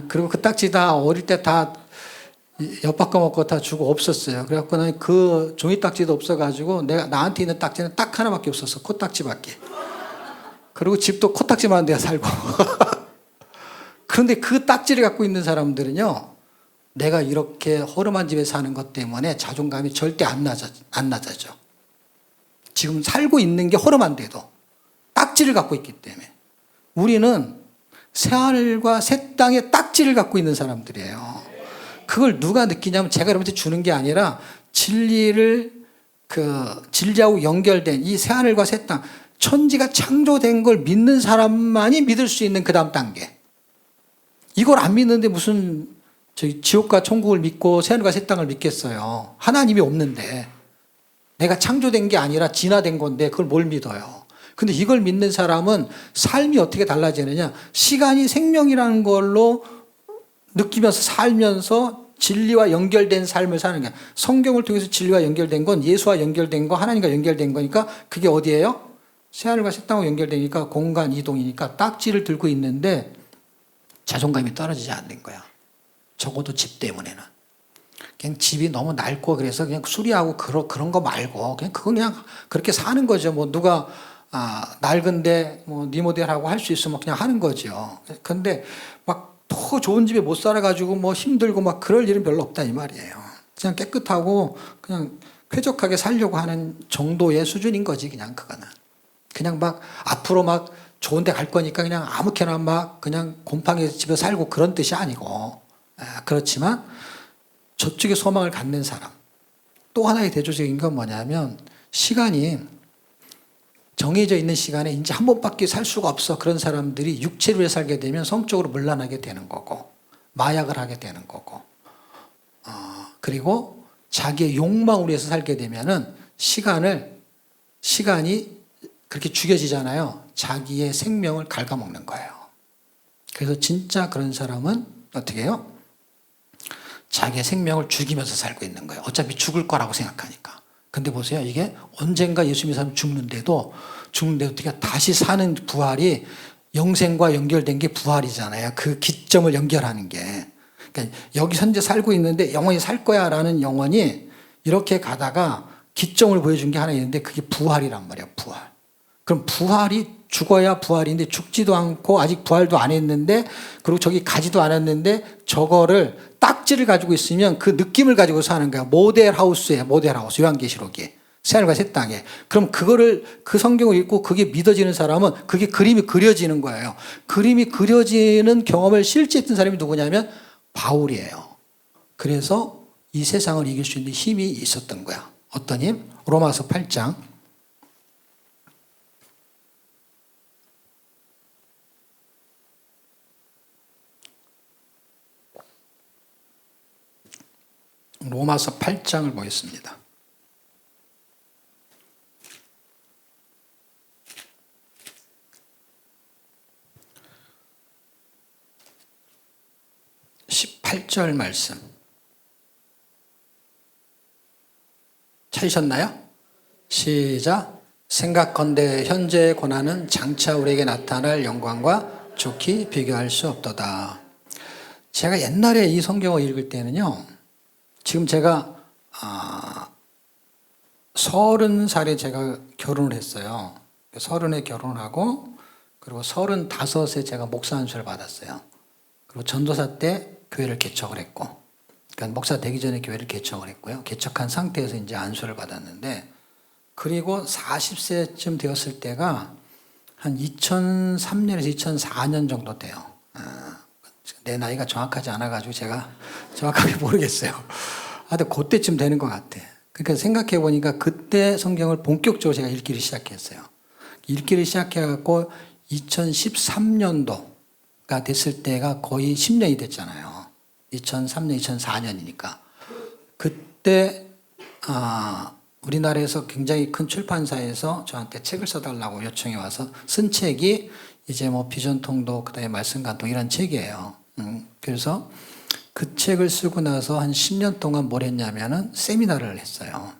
그리고 그 딱지 다 어릴 때 다 엿바꿔 먹고 다 주고 없었어요. 그래갖고 난 그 종이 딱지도 없어가지고 나한테 있는 딱지는 딱 하나밖에 없었어. 코딱지밖에. 그리고 집도 코딱지만 내가 살고. 그런데 그 딱지를 갖고 있는 사람들은요. 내가 이렇게 허름한 집에 사는 것 때문에 자존감이 절대 안 낮아져. 지금 살고 있는 게 허름한데도 딱지를 갖고 있기 때문에. 우리는 새하늘과 새 땅의 딱지를 갖고 있는 사람들이에요. 그걸 누가 느끼냐면 제가 여러분한테 주는 게 아니라 진리하고 연결된 이 새하늘과 새 땅, 천지가 창조된 걸 믿는 사람만이 믿을 수 있는 그 다음 단계. 이걸 안 믿는데 무슨 지옥과 천국을 믿고 새하늘과 새 땅을 믿겠어요. 하나님이 없는데. 내가 창조된 게 아니라 진화된 건데 그걸 뭘 믿어요. 근데 이걸 믿는 사람은 삶이 어떻게 달라지느냐. 시간이 생명이라는 걸로 느끼면서 살면서 진리와 연결된 삶을 사는 거야. 성경을 통해서 진리와 연결된 건 예수와 연결된 거, 하나님과 연결된 거니까 그게 어디예요? 새하늘과 새 땅과 연결되니까 공간 이동이니까 딱지를 들고 있는데 자존감이 떨어지지 않는 거야. 적어도 집 때문에는. 그냥 집이 너무 낡고 그래서 그냥 수리하고 그런 거 말고 그냥 그렇게 사는 거죠. 뭐 누가 낡은데 뭐 리모델하고 할 수 있으면 그냥 하는 거죠. 근데 막 더 좋은 집에 못 살아가지고 뭐 힘들고 막 그럴 일은 별로 없다 이 말이에요. 그냥 깨끗하고 그냥 쾌적하게 살려고 하는 정도의 수준인 거지 그냥 그거는. 그냥 막 앞으로 막 좋은 데 갈 거니까 그냥 아무렇게나 막 그냥 곰팡이 집에 살고 그런 뜻이 아니고. 그렇지만 저쪽에 소망을 갖는 사람. 또 하나의 대조적인 건 뭐냐면 시간이 정해져 있는 시간에 이제 한 번밖에 살 수가 없어. 그런 사람들이 육체로 살게 되면 성적으로 문란하게 되는 거고 마약을 하게 되는 거고 그리고 자기의 욕망을 위해서 살게 되면은 시간이 그렇게 죽여지잖아요. 자기의 생명을 갉아먹는 거예요. 그래서 진짜 그런 사람은 어떻게 해요? 자기의 생명을 죽이면서 살고 있는 거예요. 어차피 죽을 거라고 생각하니까. 근데 보세요. 이게 언젠가 예수 믿는 사람이 죽는데도 어떻게 다시 사는 부활이 영생과 연결된 게 부활이잖아요. 그 기점을 연결하는 게. 그러니까 여기 현재 살고 있는데 영원히 살 거야 라는 영혼이 이렇게 가다가 기점을 보여준 게 하나 있는데 그게 부활이란 말이에요. 부활. 그럼 부활이 죽어야 부활인데 죽지도 않고 아직 부활도 안 했는데 그리고 저기 가지도 않았는데 저거를 딱지를 가지고 있으면 그 느낌을 가지고 사는 거야. 모델하우스예요. 모델하우스. 요한계시록이. 새하늘과 새 땅에. 그럼 그거를 그 성경을 읽고 그게 믿어지는 사람은 그게 그림이 그려지는 거예요. 그림이 그려지는 경험을 실제 했던 사람이 누구냐면 바울이에요. 그래서 이 세상을 이길 수 있는 힘이 있었던 거야. 어떤 힘? 로마서 8장. 로마서 8장을 보겠습니다. (18절) 말씀 찾으셨나요? 시작. 생각건대 현재의 고난은 장차 우리에게 나타날 영광과 좋게 비교할 수 없도다. 제가 옛날에 이 성경을 읽을 때는요, 지금 제가 30살에 제가 결혼을 했어요. 30에 결혼을 하고 그리고 35에 제가 목사 안수를 받았어요. 그리고 전도사 때 교회를 개척을 했고, 그러니까 목사 되기 전에 교회를 개척을 했고요. 개척한 상태에서 이제 안수를 받았는데, 그리고 40세쯤 되었을 때가 한 2003년에서 2004년 정도 돼요. 내 나이가 정확하지 않아가지고 제가 정확하게 모르겠어요. 하여튼 그때쯤 되는 것 같아. 그러니까 생각해 보니까 그때 성경을 본격적으로 제가 읽기를 시작했어요. 읽기를 시작해갖고 2013년도가 됐을 때가 거의 10년이 됐잖아요. 2003년, 2004년이니까. 그때 우리나라에서 굉장히 큰 출판사에서 저한테 책을 써달라고 요청이 와서 쓴 책이 이제 뭐 비전통독, 그다음에 말씀간통 이런 책이에요. 그래서 그 책을 쓰고 나서 한 10년 동안 뭘 했냐면은 세미나를 했어요.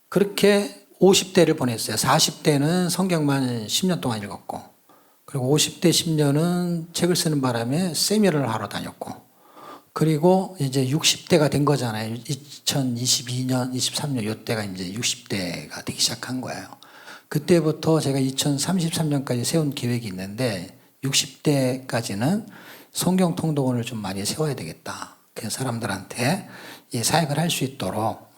그렇게 50대를 보냈어요. 40대는 성경만 10년 동안 읽었고, 그리고 50대 10년은 책을 쓰는 바람에 세미나를 하러 다녔고, 그리고 이제 60대가 된 거잖아요. 2022년, 23년 이때가 이제 60대가 되기 시작한 거예요. 그때부터 제가 2033년까지 세운 계획이 있는데 60대까지는 성경 통독원을 좀 많이 세워야 되겠다. 그래서 사람들한테 이 사역을 할 수 있도록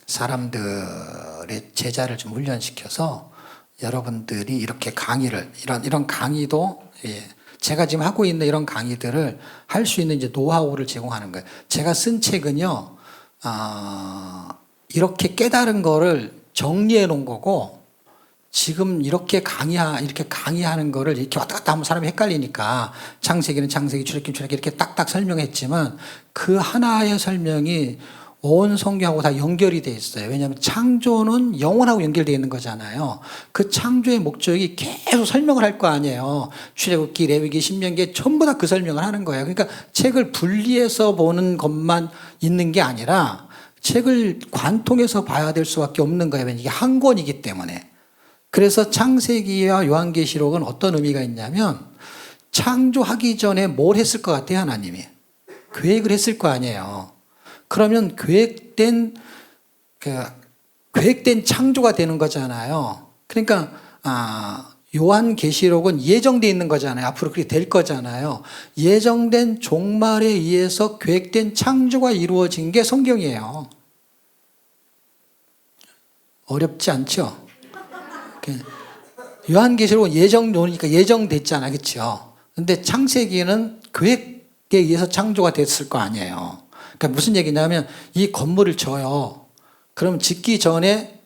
사람들의 제자를 좀 훈련시켜서 여러분들이 이렇게 강의를 이런 강의도 제가 지금 하고 있는 이런 강의들을 할 수 있는 이제 노하우를 제공하는 거예요. 제가 쓴 책은요, 이렇게 깨달은 거를 정리해 놓은 거고, 지금 이렇게 강의하는 거를 이렇게 왔다 갔다 하면 사람이 헷갈리니까 창세기는 창세기, 출애굽 출애굽 이렇게 딱딱 설명했지만 그 하나의 설명이 온 성경하고 다 연결이 돼 있어요. 왜냐하면 창조는 영원하고 연결되어 있는 거잖아요. 그 창조의 목적이 계속 설명을 할 거 아니에요. 출애굽기, 레위기, 신명기 전부 다 그 설명을 하는 거예요. 그러니까 책을 분리해서 보는 것만 있는 게 아니라 책을 관통해서 봐야 될 수밖에 없는 거예요. 이게 한 권이기 때문에. 그래서 창세기와 요한계시록은 어떤 의미가 있냐면, 창조하기 전에 뭘 했을 것 같아요, 하나님이? 계획을 했을 거 아니에요. 그러면 계획된 창조가 되는 거잖아요. 그러니까 요한계시록은 예정되어 있는 거잖아요. 앞으로 그렇게 될 거잖아요. 예정된 종말에 의해서 계획된 창조가 이루어진 게 성경이에요. 어렵지 않죠? 요한계시록은 예정론이니까 예정됐잖아요. 그렇죠? 근데 창세기는 계획에 의해서 창조가 됐을 거 아니에요. 그러니까 무슨 얘기냐면, 이 건물을 져요. 그럼 짓기 전에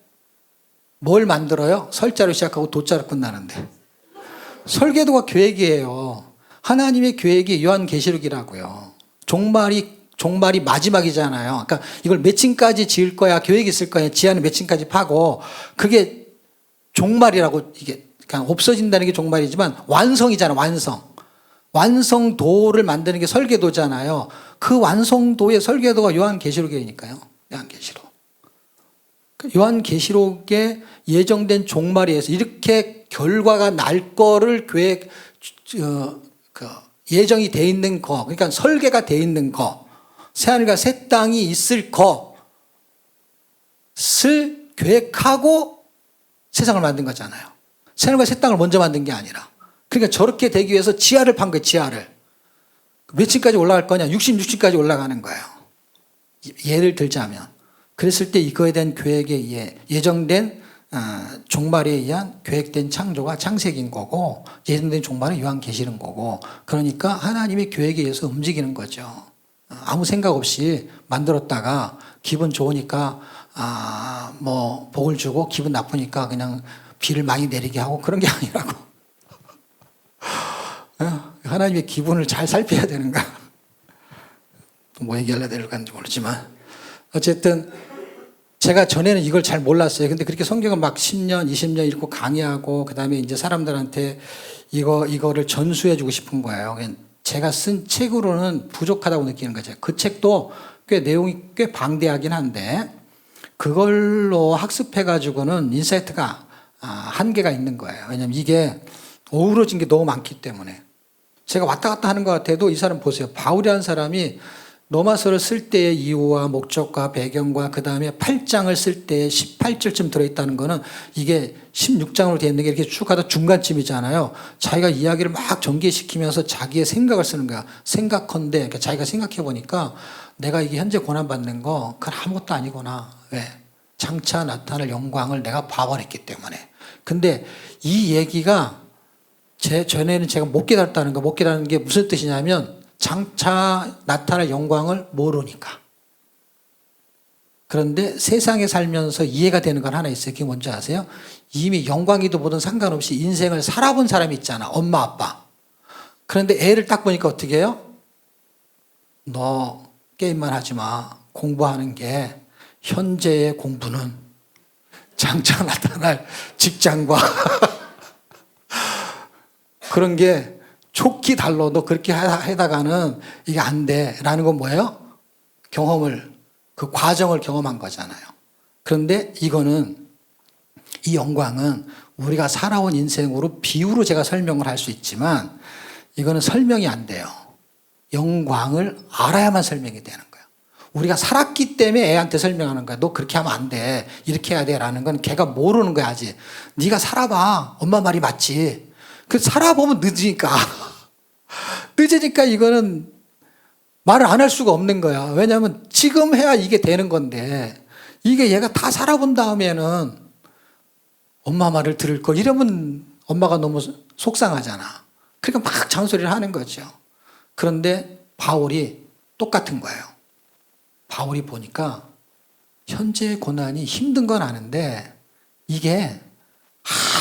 뭘 만들어요? 설자로 시작하고 도자로 끝나는데. 설계도가 계획이에요. 하나님의 계획이 요한계시록이라고요. 종말이 종말이 마지막이잖아요. 그러니까 이걸 몇 층까지 지을 거야, 계획이 있을 거야, 지하는 몇 층까지 파고, 그게 종말이라고, 이게 그냥 없어진다는 게 종말이지만 완성이잖아, 완성. 완성도를 만드는 게 설계도잖아요. 그 완성도의 설계도가 요한계시록이니까요. 요한계시록. 요한계시록에 예정된 종말에 의해서 이렇게 결과가 날 거를 예정이 돼 있는 거, 그러니까 설계가 돼 있는 거, 새하늘과 새 땅이 있을 것을 계획하고 세상을 만든 거잖아요. 새하늘과 새 땅을 먼저 만든 게 아니라. 그러니까 저렇게 되기 위해서 지하를 판 거예요, 지하를. 몇 층까지 올라갈 거냐? 66층까지 올라가는 거예요. 예를 들자면. 그랬을 때 이거에 대한 계획에 의해 예정된 종말에 의한 계획된 창조가 창세기인 거고, 예정된 종말은 요한계시록 거고, 그러니까 하나님의 계획에 의해서 움직이는 거죠. 아무 생각 없이 만들었다가 기분 좋으니까 뭐 복을 주고 기분 나쁘니까 그냥 비를 많이 내리게 하고 그런 게 아니라고. 하나님의 기분을 잘 살펴야 되는 거야. 뭐 얘기하려고 될는지 모르지만 어쨌든 제가 전에는 이걸 잘 몰랐어요. 근데 그렇게 성경을 막 10년, 20년 읽고 강의하고 그다음에 이제 사람들한테 이거를 전수해 주고 싶은 거예요. 제가 쓴 책으로는 부족하다고 느끼는 거죠. 그 책도 꽤 내용이 꽤 방대하긴 한데 그걸로 학습해 가지고는 인사이트가 한계가 있는 거예요. 왜냐하면 이게 어우러진 게 너무 많기 때문에. 제가 왔다 갔다 하는 것 같아도 이 사람 보세요. 바울이라는 사람이 로마서를 쓸 때의 이유와 목적과 배경과 그 다음에 8장을 쓸 때의 18절쯤 들어있다는 거는 이게 16장으로 되어 있는 게 이렇게 쭉 가다 중간쯤이잖아요. 자기가 이야기를 막 전개시키면서 자기의 생각을 쓰는 거야. 생각컨대. 그러니까 자기가 생각해 보니까 내가 이게 현재 고난받는 거 그건 아무것도 아니구나. 왜? 장차 나타날 영광을 내가 봐버렸기 때문에. 근데 이 얘기가 전에는 제가 못 깨달았다는 거, 못 깨달은 게 무슨 뜻이냐면 장차 나타날 영광을 모르니까. 그런데 세상에 살면서 이해가 되는 건 하나 있어요. 그게 뭔지 아세요? 이미 영광이도 뭐든 상관없이 인생을 살아본 사람이 있잖아. 엄마, 아빠. 그런데 애를 딱 보니까 어떻게 해요? 너 게임만 하지 마. 공부하는 게 현재의 공부는 장차 나타날 직장과 그런 게 촉기 달러 너 그렇게 하다가는 이게 안 돼. 라는 건 뭐예요? 그 과정을 경험한 거잖아요. 그런데 이거는, 이 영광은 우리가 살아온 인생으로 비유로 제가 설명을 할 수 있지만 이거는 설명이 안 돼요. 영광을 알아야만 설명이 되는 거예요. 우리가 살았기 때문에 애한테 설명하는 거야. 너 그렇게 하면 안 돼. 이렇게 해야 돼. 라는 건 걔가 모르는 거야, 아직. 네가 살아봐. 엄마 말이 맞지. 그 살아보면 늦으니까. 늦으니까 이거는 말을 안 할 수가 없는 거야. 왜냐하면 지금 해야 이게 되는 건데 이게 얘가 다 살아본 다음에는 엄마 말을 들을 거 이러면 엄마가 너무 속상하잖아. 그러니까 막 잔소리를 하는 거죠. 그런데 바울이 똑같은 거예요. 바울이 보니까 현재의 고난이 힘든 건 아는데 이게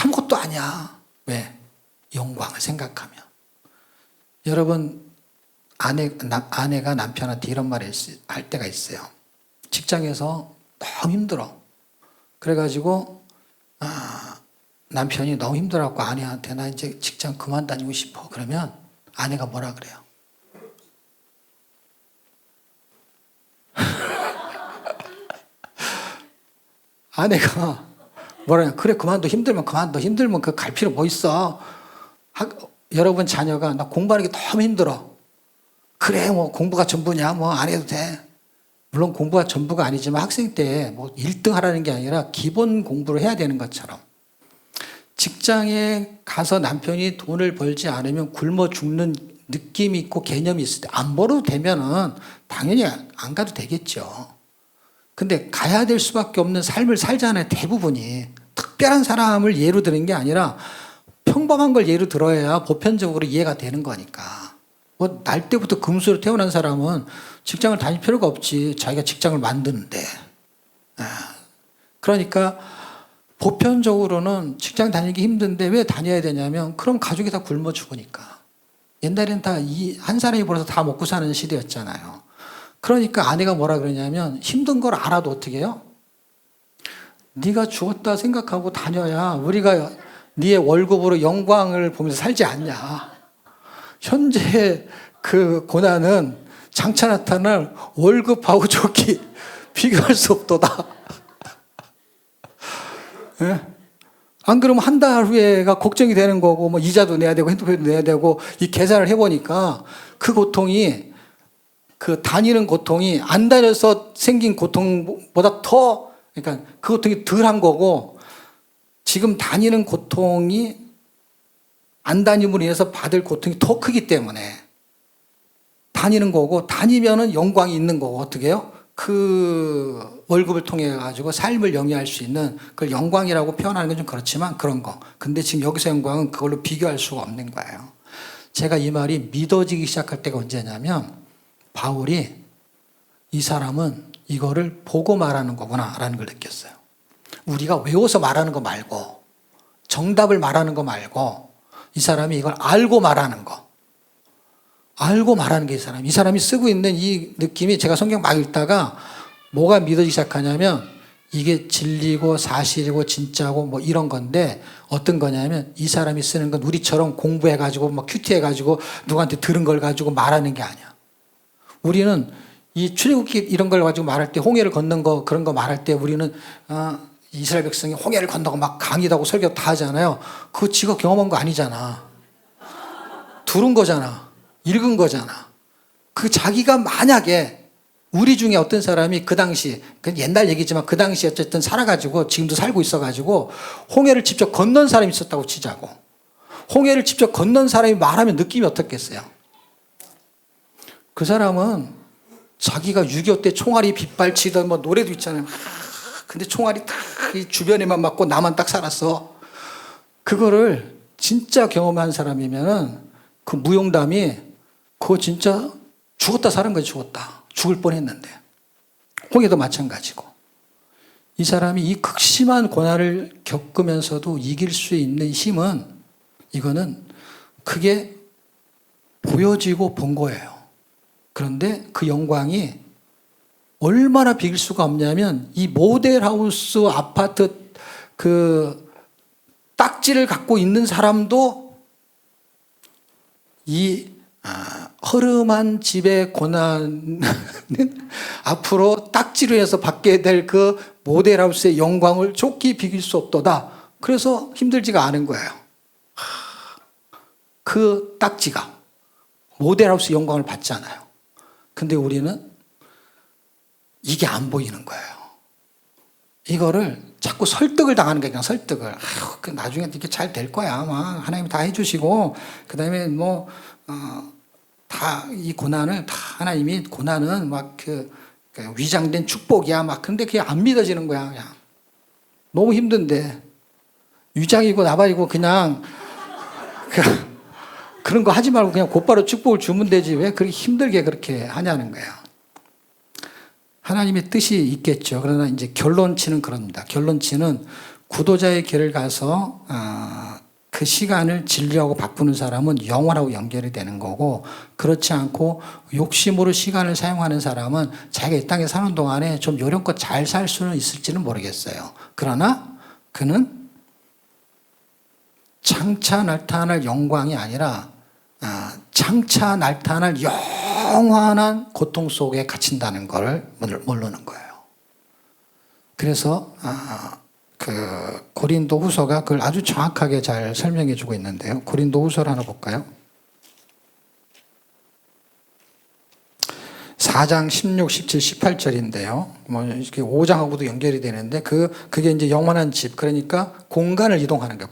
아무것도 아니야. 왜? 영광을 생각하면. 여러분, 아내가 남편한테 이런 말을 할 때가 있어요. 직장에서 너무 힘들어. 그래가지고 남편이 너무 힘들어갖고 아내한테 나 이제 직장 그만 다니고 싶어. 그러면 아내가 뭐라 그래요? 아내가 뭐라 그래 그만둬. 힘들면 그만둬. 힘들면 그 갈 필요 뭐 있어. 여러분 자녀가 나 공부하는 게 너무 힘들어. 그래 뭐 공부가 전부냐 뭐 안 해도 돼. 물론 공부가 전부가 아니지만 학생 때 뭐 1등 하라는 게 아니라 기본 공부를 해야 되는 것처럼 직장에 가서 남편이 돈을 벌지 않으면 굶어 죽는 느낌이 있고 개념이 있을 때 안 벌어도 되면은 당연히 안 가도 되겠죠. 근데 가야 될 수밖에 없는 삶을 살잖아요. 대부분이. 특별한 사람을 예로 드는 게 아니라 평범한 걸 예로 들어야 보편적으로 이해가 되는 거니까. 뭐 날 때부터 금수로 태어난 사람은 직장을 다닐 필요가 없지. 자기가 직장을 만드는데. 그러니까 보편적으로는 직장 다니기 힘든데 왜 다녀야 되냐면 그럼 가족이 다 굶어 죽으니까. 옛날에는 다 한 사람이 벌어서 다 먹고 사는 시대였잖아요. 그러니까 아내가 뭐라 그러냐면 힘든 걸 알아도 어떻게 해요? 네가 죽었다 생각하고 다녀야 우리가 네의 월급으로 영광을 보면서 살지 않냐. 현재 그 고난은 장차 나타날 월급하고 좋기 비교할 수 없도다. 예? 안 그러면 한 달 후에가 걱정이 되는 거고, 뭐 이자도 내야 되고 핸드폰도 내야 되고, 이 계산을 해보니까 그 고통이, 그 다니는 고통이 안 다녀서 생긴 고통보다 더, 그러니까 그 고통이 덜한 거고, 지금 다니는 고통이 안 다님으로 인해서 받을 고통이 더 크기 때문에 다니는 거고, 다니면은 영광이 있는 거고, 어떻게 해요? 그 월급을 통해 가지고 삶을 영위할 수 있는 그걸 영광이라고 표현하는 건 좀 그렇지만 그런 거. 근데 지금 여기서 영광은 그걸로 비교할 수가 없는 거예요. 제가 이 말이 믿어지기 시작할 때가 언제냐면 바울이 이 사람은 이거를 보고 말하는 거구나라는 걸 느꼈어요. 우리가 외워서 말하는 거 말고 정답을 말하는 거 말고 이 사람이 이걸 알고 말하는 거. 알고 말하는 게 이 사람이 쓰고 있는 이 느낌이 제가 성경 막 읽다가 뭐가 믿어지기 시작하냐면 이게 진리고 사실이고 진짜고 뭐 이런 건데 어떤 거냐면 이 사람이 쓰는 건 우리처럼 공부해가지고 막 큐티해가지고 누구한테 들은 걸 가지고 말하는 게 아니야. 우리는 이 출애굽기 이런 걸 가지고 말할 때 홍해를 건넌 거 그런 거 말할 때 우리는 이스라엘 백성이 홍해를 건너고 막 강의도 하고 설교 다 하잖아요. 그거 지가 경험한 거 아니잖아. 들은 거잖아. 읽은 거잖아. 그 자기가 만약에 우리 중에 어떤 사람이 그 당시, 옛날 얘기지만 그 당시 어쨌든 살아가지고 지금도 살고 있어가지고 홍해를 직접 건넌 사람이 있었다고 치자고. 홍해를 직접 건넌 사람이 말하면 느낌이 어떻겠어요? 그 사람은 자기가 6.25 때 총알이 빗발치던 뭐 노래도 있잖아요. 근데 총알이 딱 주변에만 맞고 나만 딱 살았어. 그거를 진짜 경험한 사람이면은 그 무용담이 그거 진짜 죽었다 사는 거지. 죽었다. 죽을 뻔했는데. 홍해도 마찬가지고. 이 사람이 이 극심한 고난을 겪으면서도 이길 수 있는 힘은 이거는 그게 보여지고 본 거예요. 그런데 그 영광이 얼마나 비길 수가 없냐면 이 모델하우스 아파트 그 딱지를 갖고 있는 사람도 이 허름한 집의 고난은 앞으로 딱지로 해서 받게 될 그 모델하우스의 영광을 좋게 비길 수 없도다. 그래서 힘들지가 않은 거예요. 그 딱지가 모델하우스 영광을 받잖아요. 근데 우리는 이게 안 보이는 거예요. 이거를 자꾸 설득을 당하는 거예요. 그냥 설득을. 나중에 이렇게 잘 될 거야. 막 하나님 다 해주시고 그 다음에 뭐 다 이 고난을 다 하나님이 고난은 막 그 위장된 축복이야. 막 근데 그게 안 믿어지는 거야. 그냥 너무 힘든데 위장이고 나발이고 그냥 그런 거 하지 말고 그냥 곧바로 축복을 주면 되지. 왜 그렇게 힘들게 그렇게 하냐는 거예요. 하나님의 뜻이 있겠죠. 그러나 이제 결론치는 그럽니다. 결론치는 구도자의 길을 가서 그 시간을 진리하고 바꾸는 사람은 영원하고 연결이 되는 거고 그렇지 않고 욕심으로 시간을 사용하는 사람은 자기가 이 땅에 사는 동안에 좀 요령껏 잘 살 수는 있을지는 모르겠어요. 그러나 그는 장차 나타날 영광이 아니라 장차 나타날 영원한 고통 속에 갇힌다는 걸 모르는 거예요. 그래서 그 고린도 후서가 그걸 아주 정확하게 잘 설명해 주고 있는데요. 고린도 후서를 하나 볼까요? 4장 16, 17, 18절인데요. 뭐 이렇게 5장하고도 연결이 되는데 그게 이제 영원한 집. 그러니까 공간을 이동하는 거예요.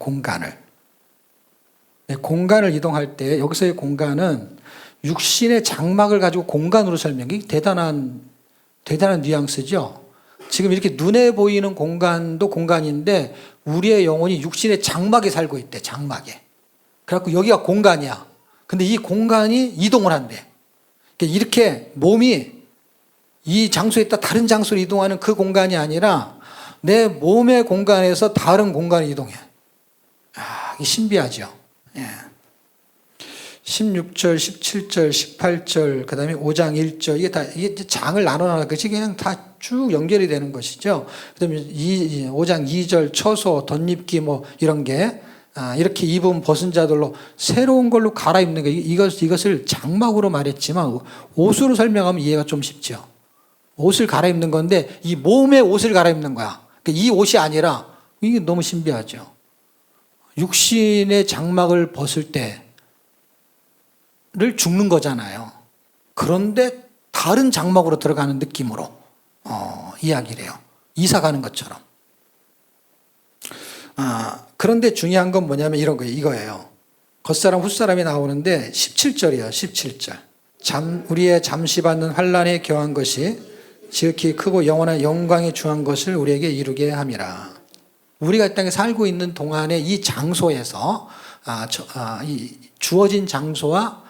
공간을 이동할 때 여기서의 공간은 육신의 장막을 가지고 공간으로 설명이 대단한 뉘앙스죠. 지금 이렇게 눈에 보이는 공간도 공간인데 우리의 영혼이 육신의 장막에 살고 있대. 장막에. 그래갖고 여기가 공간이야. 근데 이 공간이 이동을 한대. 이렇게 몸이 이 장소에 있다 다른 장소로 이동하는 그 공간이 아니라 내 몸의 공간에서 다른 공간에 이동해. 이게 신비하죠. 예. 16절, 17절, 18절, 그 다음에 5장 1절, 이게 장을 나눠놔. 그치? 그냥 다 쭉 연결이 되는 것이죠. 그 다음에 5장 2절, 처소, 덧입기 뭐 이런 게, 이렇게 입은 벗은 자들로 새로운 걸로 갈아입는 거, 이것을 장막으로 말했지만 옷으로 설명하면 이해가 좀 쉽죠. 옷을 갈아입는 건데 이 몸의 옷을 갈아입는 거야. 그러니까 이 옷이 아니라, 이게 너무 신비하죠. 육신의 장막을 벗을 때를 죽는 거잖아요. 그런데 다른 장막으로 들어가는 느낌으로 이야기를 해요. 이사 가는 것처럼. 그런데 중요한 건 뭐냐면 이런 거예요. 이거예요. 겉사람 훗사람이 나오는데 17절이에요. 17절. 우리의 잠시 받는 환난에 겨한 것이 지극히 크고 영원한 영광에 중한 것을 우리에게 이루게 함이라. 우리가 이 땅에 살고 있는 동안에 이 장소에서 이 주어진 장소와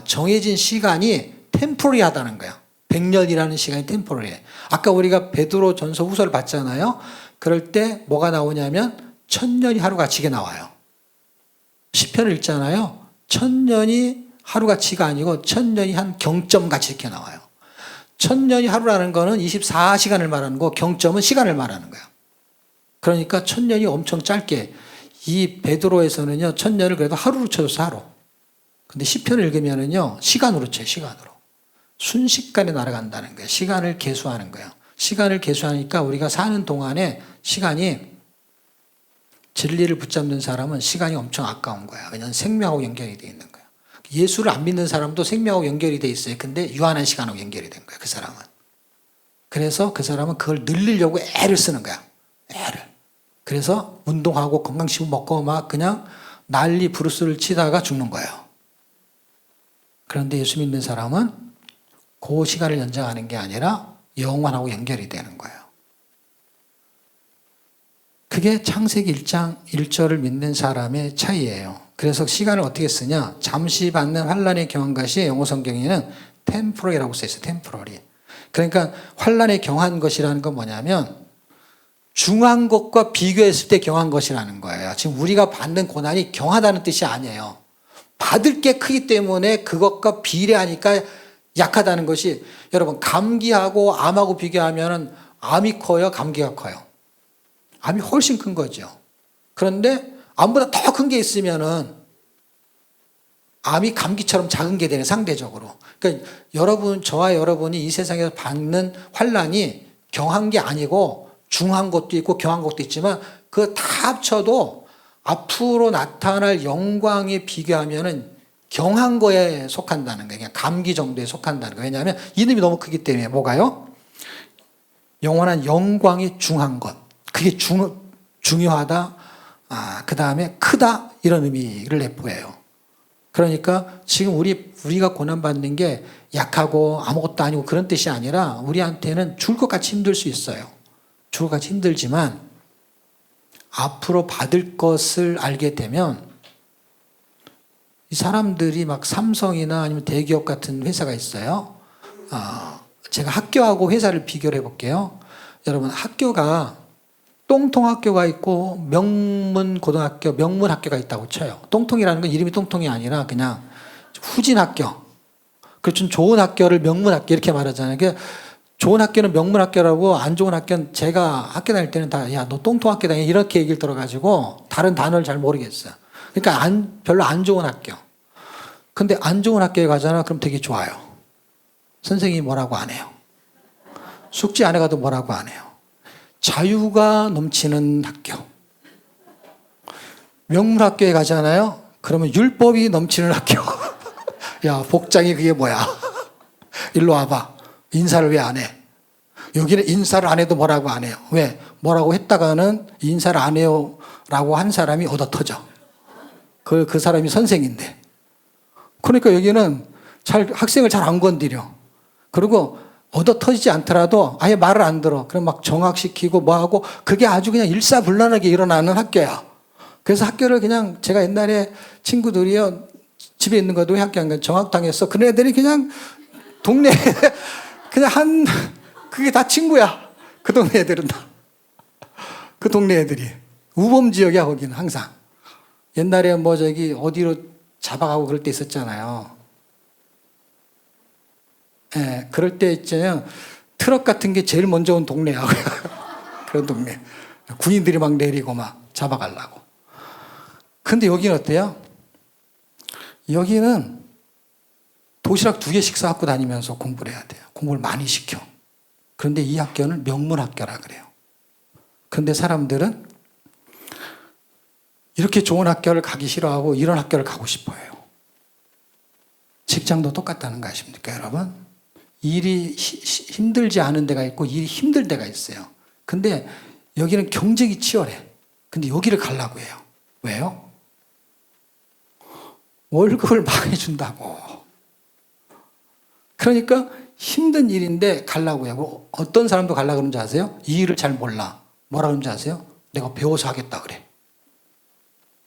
정해진 시간이 템포리하다는 거야. 100년이라는 시간이 템포리해. 아까 우리가 베드로 전서 후서를 봤잖아요. 그럴 때 뭐가 나오냐면 1000년이 하루같이게 나와요. 시편을 읽잖아요. 1000년이 하루같이가 아니고 1000년이 한 경점같이 이렇게 나와요. 1000년이 하루라는 거는 24시간을 말하는 거, 경점은 시간을 말하는 거야. 그러니까 1000년이 엄청 짧게, 이 베드로에서는요 1000년을 그래도 하루로 쳐줘서 하루. 근데 시편을 읽으면은요 시간으로 쳐요. 시간으로. 순식간에 날아간다는 거예요. 시간을 계수하는 거예요. 시간을 계수하니까 우리가 사는 동안에 시간이, 진리를 붙잡는 사람은 시간이 엄청 아까운 거야. 왜냐하면 생명하고 연결이 되어 있는 거야. 예수를 안 믿는 사람도 생명하고 연결이 되어 있어요. 근데 유한한 시간하고 연결이 된 거야. 그 사람은. 그래서 그 사람은 그걸 늘리려고 애를 쓰는 거야. 애를. 그래서 운동하고 건강식품 먹고 막 그냥 난리 부르스를 치다가 죽는 거예요. 그런데 예수 믿는 사람은 그 시간을 연장하는 게 아니라 영원하고 연결이 되는 거예요. 그게 창세기 1장 1절을 믿는 사람의 차이예요. 그래서 시간을 어떻게 쓰냐? 잠시 받는 환난에 경한 것이 영어 성경에는 템포러리라고 써 있어요. 템포러리. 그러니까 환난에 경한 것이라는 건 뭐냐면 중한 것과 비교했을 때 경한 것이라는 거예요. 지금 우리가 받는 고난이 경하다는 뜻이 아니에요. 받을 게 크기 때문에 그것과 비례하니까 약하다는 것이, 여러분 감기하고 암하고 비교하면 암이 커요? 감기가 커요? 암이 훨씬 큰 거죠. 그런데 암보다 더 큰 게 있으면은 암이 감기처럼 작은 게 되는, 상대적으로. 그러니까 저와 여러분이 이 세상에서 받는 환난이 경한 게 아니고 중한 것도 있고 경한 것도 있지만 그거 다 합쳐도 앞으로 나타날 영광에 비교하면은 경한 거에 속한다는 거예요. 그냥 감기 정도에 속한다는 거예요. 왜냐하면 이름이 너무 크기 때문에. 뭐가요? 영원한 영광이 중한 것. 그게 중요하다. 그 다음에 크다. 이런 의미를 내포해요. 그러니까 지금 우리가 고난받는 게 약하고 아무것도 아니고 그런 뜻이 아니라 우리한테는 죽을 것 같이 힘들 수 있어요. 죽을 것 같이 힘들지만 앞으로 받을 것을 알게 되면, 이 사람들이 막 삼성이나 아니면 대기업 같은 회사가 있어요. 제가 학교하고 회사를 비교를 해볼게요. 여러분, 학교가 똥통학교가 있고 명문고등학교, 명문학교가 있다고 쳐요. 똥통이라는 건 이름이 똥통이 아니라 그냥 후진학교. 그렇죠. 좋은 학교를 명문학교 이렇게 말하잖아요. 그러니까 좋은 학교는 명문학교라고, 안 좋은 학교는, 제가 학교 다닐 때는 다 야 너 똥통학교 다니 이렇게 얘기를 들어가지고 다른 단어를 잘 모르겠어요. 그러니까 별로 안 좋은 학교. 근데 안 좋은 학교에 가잖아. 그럼 되게 좋아요. 선생님이 뭐라고 안 해요. 숙제 안 해가도 뭐라고 안 해요. 자유가 넘치는 학교. 명문학교에 가잖아요. 그러면 율법이 넘치는 학교. 야, 복장이 그게 뭐야. 일로 와봐. 인사를 왜 안 해? 여기는 인사를 안 해도 뭐라고 안 해요. 왜? 뭐라고 했다가는 인사를 안 해요 라고 한 사람이 얻어 터져. 그 사람이 선생인데. 그러니까 여기는 학생을 잘 안 건드려. 그리고 얻어 터지지 않더라도 아예 말을 안 들어. 그럼 막 정학시키고 뭐하고, 그게 아주 그냥 일사불란하게 일어나는 학교야. 그래서 학교를 그냥, 제가 옛날에 친구들이요, 집에 있는 것도 왜 학교 안 가? 정학당했어. 그런 애들이 그냥 동네 그냥 그게 다 친구야. 그 동네 애들은 다. 그 동네 애들이. 우범 지역이야, 거기는 항상. 옛날에 어디로 잡아가고 그럴 때 있었잖아요. 예, 그럴 때 있잖아요. 트럭 같은 게 제일 먼저 온 동네야. 그런 동네. 군인들이 막 내리고 막 잡아가려고. 근데 여기는 어때요? 여기는 도시락 2개씩 싸갖고 다니면서 공부를 해야 돼요. 공부를 많이 시켜. 그런데 이 학교는 명문학교라 그래요. 그런데 사람들은 이렇게 좋은 학교를 가기 싫어하고 이런 학교를 가고 싶어해요. 직장도 똑같다는 거 아십니까, 여러분? 일이 힘들지 않은 데가 있고 일이 힘들 데가 있어요. 근데 여기는 경쟁이 치열해. 근데 여기를 가려고 해요. 왜요? 월급을 많이 준다고. 그러니까 힘든 일인데 가려고 해요. 어떤 사람도 가려고 그러는지 아세요? 이 일을 잘 몰라. 뭐라 그러는지 아세요? 내가 배워서 하겠다 그래.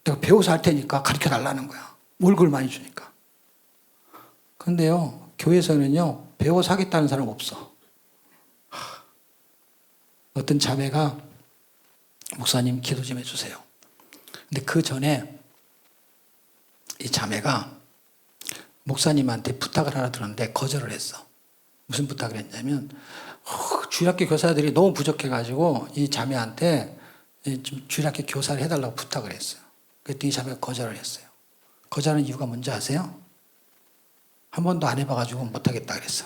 내가 배워서 할 테니까 가르쳐 달라는 거야. 월급을 많이 주니까. 근데요, 교회에서는요, 배워서 하겠다는 사람 없어. 어떤 자매가 목사님 기도 좀 해주세요. 근데 그 전에 이 자매가 목사님한테 부탁을 하나 들었는데 거절을 했어. 무슨 부탁을 했냐면 주일학교 교사들이 너무 부족해가지고 이 자매한테 좀 주일학교 교사를 해달라고 부탁을 했어요. 그랬더니 이 자매가 거절을 했어요. 거절하는 이유가 뭔지 아세요? 한 번도 안 해봐가지고 못하겠다 그랬어.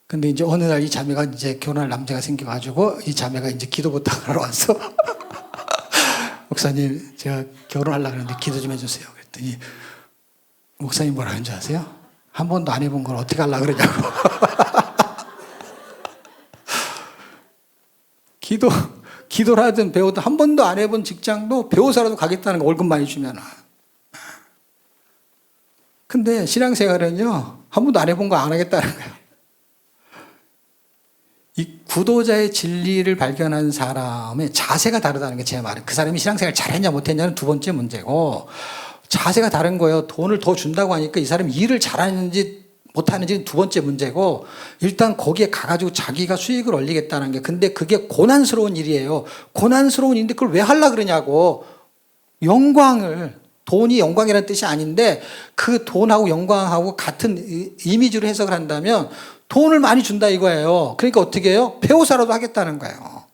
근데 이제 어느 날 이 자매가 이제 결혼할 남자가 생겨가지고 이 자매가 이제 기도 부탁을 하러 왔어. 목사님, 제가 결혼하려고 하는데 기도 좀 해주세요. 그랬더니 목사님 뭐라 하는지 아세요? 한 번도 안 해본 걸 어떻게 하려고 그러냐고. 기도를 하든 배우든 한 번도 안 해본 직장도 배워서라도 가겠다는 거, 월급 많이 주면. 근데 신앙생활은요, 한 번도 안 해본 거 안 하겠다는 거예요. 이 구도자의 진리를 발견한 사람의 자세가 다르다는 게 제 말은. 그 사람이 신앙생활 잘했냐 못했냐는 두 번째 문제고, 자세가 다른 거예요. 돈을 더 준다고 하니까 이 사람이 일을 잘하는지 못하는지 두 번째 문제고, 일단 거기에 가가지고 자기가 수익을 올리겠다는 게, 근데 그게 고난스러운 일이에요. 고난스러운 일인데 그걸 왜 하려고 그러냐고. 돈이 영광이라는 뜻이 아닌데 그 돈하고 영광하고 같은 이미지로 해석을 한다면 돈을 많이 준다 이거예요. 그러니까 어떻게 해요? 배워서라도 하겠다는 거예요.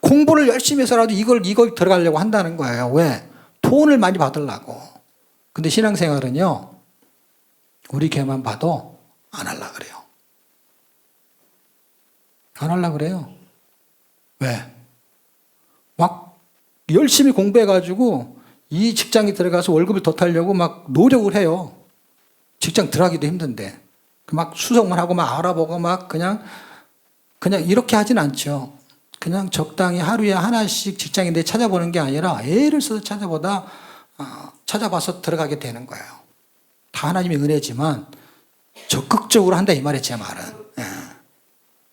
공부를 열심히 해서라도 이걸 들어가려고 한다는 거예요. 왜? 돈을 많이 받으려고. 근데 신앙생활은요, 우리 교회만 봐도 안 하려고 그래요. 안 하려고 그래요. 왜? 막 열심히 공부해가지고 이 직장에 들어가서 월급을 더 타려고 막 노력을 해요. 직장 들어가기도 힘든데. 막 수석만 하고 막 알아보고 막 그냥 이렇게 하진 않죠. 그냥 적당히 하루에 하나씩 직장인데 찾아보는 게 아니라 애를 써서 찾아봐서 들어가게 되는 거예요. 다 하나님의 은혜지만 적극적으로 한다 이 말이에요, 제 말은.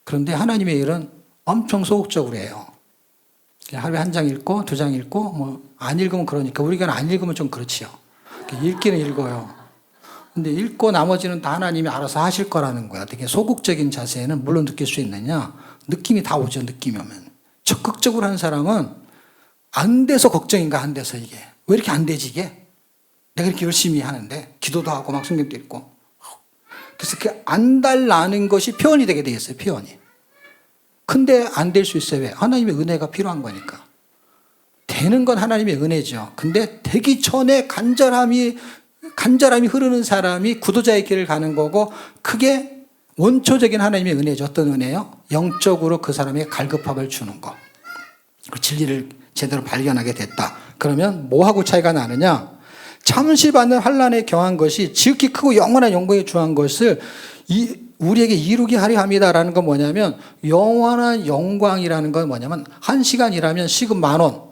그런데 하나님의 일은 엄청 소극적으로 해요. 하루에 1장 읽고 2장 읽고 뭐 안 읽으면 그러니까 우리가 안 읽으면 좀 그렇지요. 읽기는 읽어요. 근데 읽고 나머지는 다 하나님이 알아서 하실 거라는 거야. 되게 소극적인 자세는 물론 느낄 수 있느냐? 느낌이 다 오죠. 느낌이 오면. 적극적으로 하는 사람은 안 돼서 걱정인가, 안 돼서 이게. 왜 이렇게 안 되지 이게? 내가 이렇게 열심히 하는데 기도도 하고 막 성경도 읽고. 그래서 그 안 달라는 것이 표현이 되게 돼 있어요. 표현이. 근데 안 될 수 있어요. 왜? 하나님의 은혜가 필요한 거니까. 되는 건 하나님의 은혜죠. 근데 되기 전에 간절함이 흐르는 사람이 구도자의 길을 가는 거고, 그게 원초적인 하나님의 은혜죠. 어떤 은혜요? 영적으로 그 사람에게 갈급함을 주는 거. 그 진리를 제대로 발견하게 됐다. 그러면 뭐하고 차이가 나느냐? 잠시 받는 환난에 경한 것이 지극히 크고 영원한 영광에 주한 것을 우리에게 이루게 하려 합니다라는 건 뭐냐면, 영원한 영광이라는 건 뭐냐면 1시간 일하면 시급 10,000원.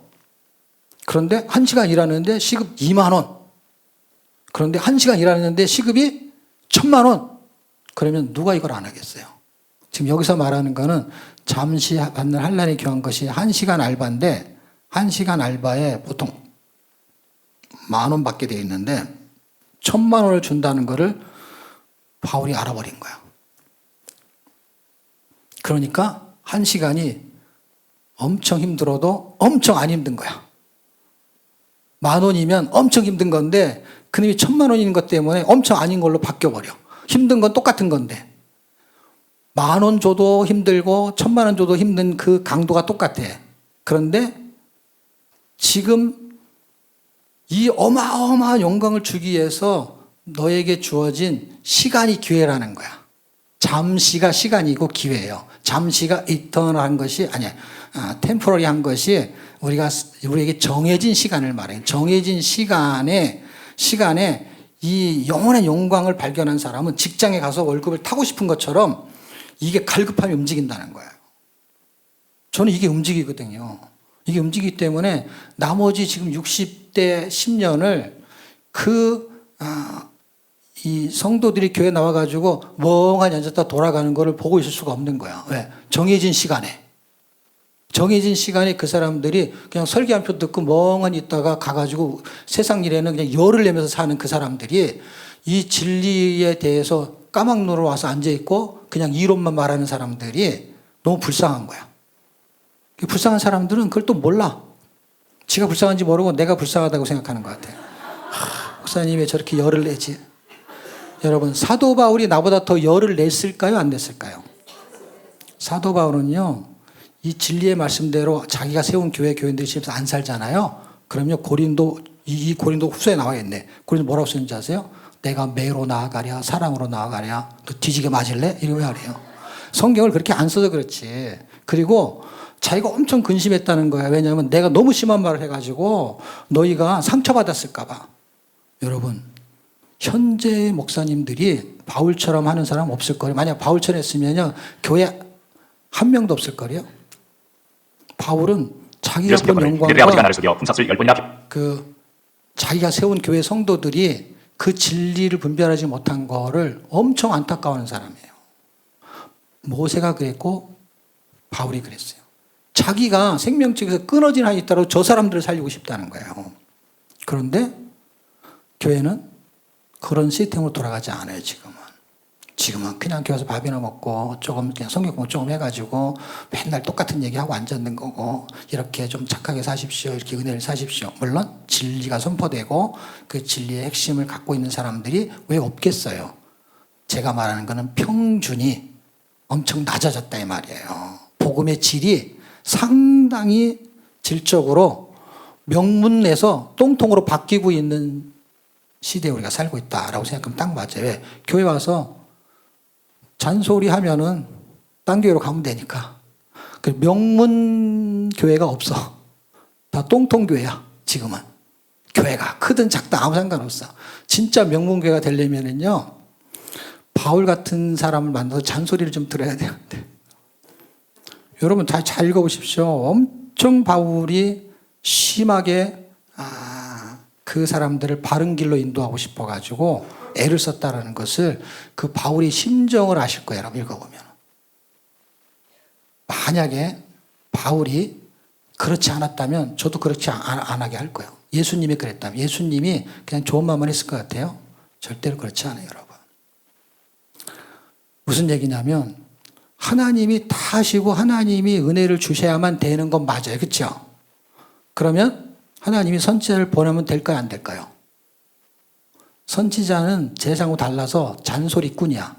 그런데 1시간 일하는데 시급 20,000원. 그런데 1시간 일하는데 시급이 1,000,000원. 그러면 누가 이걸 안 하겠어요? 지금 여기서 말하는 거는 잠시 받는 환난에 경한 것이 1시간 알바인데, 1시간 알바에 보통 10,000원 받게 되어 있는데 1,000,000원을 준다는 거를 바울이 알아버린 거야. 그러니까 1시간이 엄청 힘들어도 엄청 안 힘든 거야. 10,000원이면 엄청 힘든 건데 그놈이 1,000,000원인 것 때문에 엄청 아닌 걸로 바뀌어버려. 힘든 건 똑같은 건데 10,000원 줘도 힘들고 1,000,000원 줘도 힘든 그 강도가 똑같아. 그런데 지금 이 어마어마한 영광을 주기 위해서 너에게 주어진 시간이 기회라는 거야. 잠시가 시간이고 기회예요. 잠시가 이터널한 것이 아니야. 템포러리한 것이 우리에게 정해진 시간을 말해요. 정해진 시간에 이 영원한 영광을 발견한 사람은 직장에 가서 월급을 타고 싶은 것처럼 이게 갈급함이 움직인다는 거예요. 저는 이게 움직이거든요. 이게 움직이기 때문에 나머지 지금 60대 10년을 이 성도들이 교회 나와가지고 멍하니 앉았다 돌아가는 거를 보고 있을 수가 없는 거야. 왜? 정해진 시간에 그 사람들이 그냥 설교 한 표 듣고 멍하니 있다가 가가지고 세상 일에는 그냥 열을 내면서 사는 그 사람들이 이 진리에 대해서 까막눈으로 와서 앉아있고 그냥 이론만 말하는 사람들이 너무 불쌍한 거야. 불쌍한 사람들은 그걸 또 몰라. 지가 불쌍한지 모르고 내가 불쌍하다고 생각하는 것 같아요. 목사님이 왜 저렇게 열을 내지? 여러분, 사도 바울이 나보다 더 열을 냈을까요? 안 냈을까요? 사도 바울은요, 이 진리의 말씀대로 자기가 세운 교인들이 집에서 안 살잖아요. 그럼요, 고린도 후서에 나와있네. 고린도 뭐라고 쓰는지 아세요? 내가 매로 나아가랴, 사랑으로 나아가랴, 너 뒤지게 맞을래? 이러고 하래요. 성경을 그렇게 안 써서 그렇지. 그리고 자기가 엄청 근심했다는 거야. 왜냐하면 내가 너무 심한 말을 해가지고 너희가 상처받았을까봐. 여러분, 현재 목사님들이 바울처럼 하는 사람 없을 거예요. 만약 바울처럼 했으면요, 교회 한 명도 없을 거예요. 바울은 자기가 본 영광과 자기가 세운 교회 성도들이 그 진리를 분별하지 못한 거를 엄청 안타까워하는 사람이에요. 모세가 그랬고 바울이 그랬어요. 자기가 생명책에서 끊어진 한이 있다고 저 사람들을 살리고 싶다는 거예요. 그런데 교회는 그런 시스템으로 돌아가지 않아요, 지금은 그냥 교회에서 밥이나 먹고 조금 그냥 성경 공부 조금 해가지고 맨날 똑같은 얘기하고 앉아있는 거고, 이렇게 좀 착하게 사십시오, 이렇게 은혜를 사십시오. 물론 진리가 선포되고 그 진리의 핵심을 갖고 있는 사람들이 왜 없겠어요? 제가 말하는 거는 평균이 엄청 낮아졌다 이 말이에요. 복음의 질이 상당히 질적으로 명문에서 똥통으로 바뀌고 있는 시대에 우리가 살고 있다라고 생각하면 딱 맞아요. 왜? 교회 와서 잔소리 하면은 딴 교회로 가면 되니까. 그 명문 교회가 없어. 다 똥통 교회야, 지금은. 교회가 크든 작든 아무 상관없어. 진짜 명문 교회가 되려면은요, 바울 같은 사람을 만나서 잔소리를 좀 들어야 되는데. 여러분 다 잘 읽어보십시오. 엄청 바울이 심하게 그 사람들을 바른 길로 인도하고 싶어가지고 애를 썼다라는 것을 그 바울의 심정을 아실 거예요. 여러분 읽어보면. 만약에 바울이 그렇지 않았다면 저도 그렇지 안 하게 할 거예요. 예수님이 그랬다면. 예수님이 그냥 좋은 마음만 했을 것 같아요? 절대로 그렇지 않아요, 여러분. 무슨 얘기냐면 하나님이 다 하시고 하나님이 은혜를 주셔야만 되는 건 맞아요. 그렇죠? 그러면 하나님이 선지자를 보내면 될까요? 안 될까요? 선지자는 세상하고 달라서 잔소리꾼이야.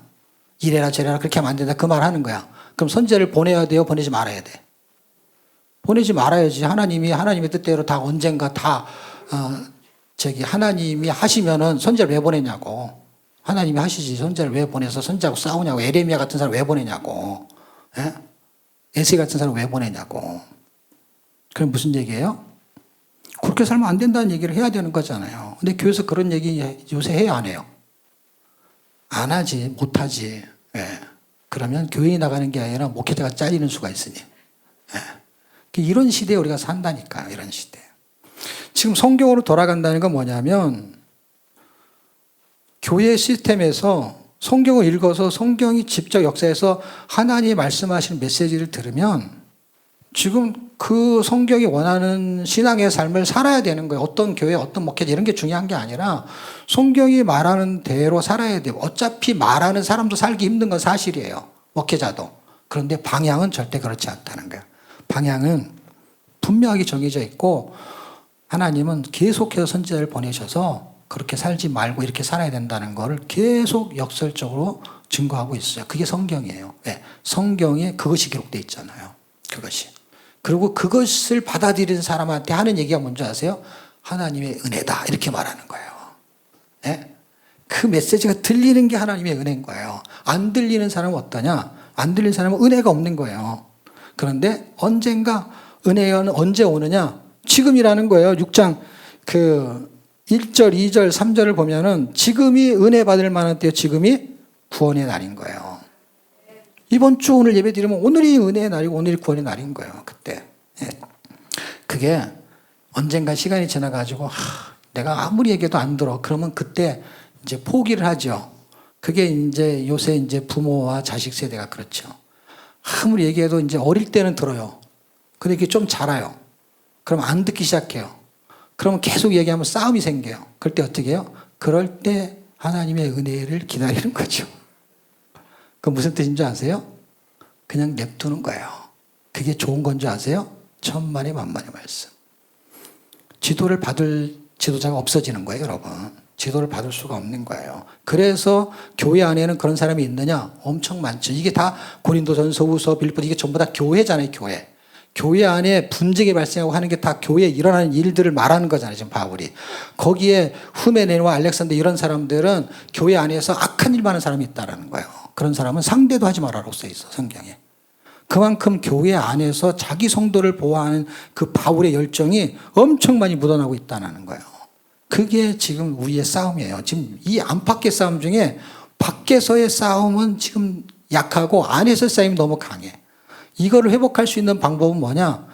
이래라 저래라 그렇게 하면 안 된다. 그 말 하는 거야. 그럼 선지자를 보내야 돼요? 보내지 말아야 돼? 보내지 말아야지. 하나님의 뜻대로 다 언젠가 하나님이 하시면은 선지자를 왜 보내냐고. 하나님이 하시지 선지자를 왜 보내서 선지자하고 싸우냐고. 에레미야 같은 사람 왜 보내냐고. 에세이 같은 사람 왜 보내냐고. 그럼 무슨 얘기예요? 그렇게 살면 안 된다는 얘기를 해야 되는 거잖아요. 근데 교회에서 그런 얘기 요새 해요, 안 해요? 안 하지, 못 하지. 그러면 교인이 나가는 게 아니라 목회자가 잘리는 수가 있으니. 이런 시대에 우리가 산다니까요, 이런 시대. 지금 성경으로 돌아간다는 건 뭐냐면 교회 시스템에서 성경을 읽어서 성경이 직접 역사에서 하나님이 말씀하시는 메시지를 들으면 지금 그 성경이 원하는 신앙의 삶을 살아야 되는 거예요. 어떤 교회, 어떤 목회자 이런 게 중요한 게 아니라 성경이 말하는 대로 살아야 돼요. 어차피 말하는 사람도 살기 힘든 건 사실이에요. 목회자도. 그런데 방향은 절대 그렇지 않다는 거예요. 방향은 분명하게 정해져 있고 하나님은 계속해서 선지자를 보내셔서 그렇게 살지 말고 이렇게 살아야 된다는 것을 계속 역설적으로 증거하고 있어요. 그게 성경이에요. 네. 성경에 그것이 기록되어 있잖아요. 그것이. 그리고 그것을 받아들이는 사람한테 하는 얘기가 뭔지 아세요? 하나님의 은혜다. 이렇게 말하는 거예요. 네? 그 메시지가 들리는 게 하나님의 은혜인 거예요. 안 들리는 사람은 어떠냐? 안 들리는 사람은 은혜가 없는 거예요. 그런데 언젠가 은혜는 언제 오느냐? 지금이라는 거예요. 6장 1절, 2절, 3절을 보면은 지금이 은혜 받을 만한 때요. 지금이 구원의 날인 거예요. 이번 주 오늘 예배 드리면 오늘이 은혜의 날이고 오늘이 구원의 날인 거예요. 그때. 그게 언젠가 시간이 지나가지고 내가 아무리 얘기해도 안 들어. 그러면 그때 이제 포기를 하죠. 그게 이제 요새 이제 부모와 자식 세대가 그렇죠. 아무리 얘기해도 이제 어릴 때는 들어요. 근데 이게 좀 자라요. 그럼 안 듣기 시작해요. 그러면 계속 얘기하면 싸움이 생겨요. 그럴 때 어떻게 해요? 그럴 때 하나님의 은혜를 기다리는 거죠. 그 무슨 뜻인 줄 아세요? 그냥 냅두는 거예요. 그게 좋은 건 줄 아세요? 천만의 만만의 말씀. 지도를 받을 지도자가 없어지는 거예요, 여러분. 지도를 받을 수가 없는 거예요. 그래서 교회 안에는 그런 사람이 있느냐? 엄청 많죠. 이게 다 고린도전서, 후서, 빌립보 이게 전부 다 교회잖아요, 교회. 교회 안에 분쟁이 발생하고 하는 게 다 교회에 일어나는 일들을 말하는 거잖아요, 지금 바울이. 거기에 후메네와 알렉산더 이런 사람들은 교회 안에서 악한 일 많은 사람이 있다는 거예요. 그런 사람은 상대도 하지 말아라고 써 있어, 성경에. 그만큼 교회 안에서 자기 성도를 보호하는 그 바울의 열정이 엄청 많이 묻어나고 있다는 거예요. 그게 지금 우리의 싸움이에요. 지금 이 안팎의 싸움 중에 밖에서의 싸움은 지금 약하고 안에서의 싸움이 너무 강해. 이거를 회복할 수 있는 방법은 뭐냐?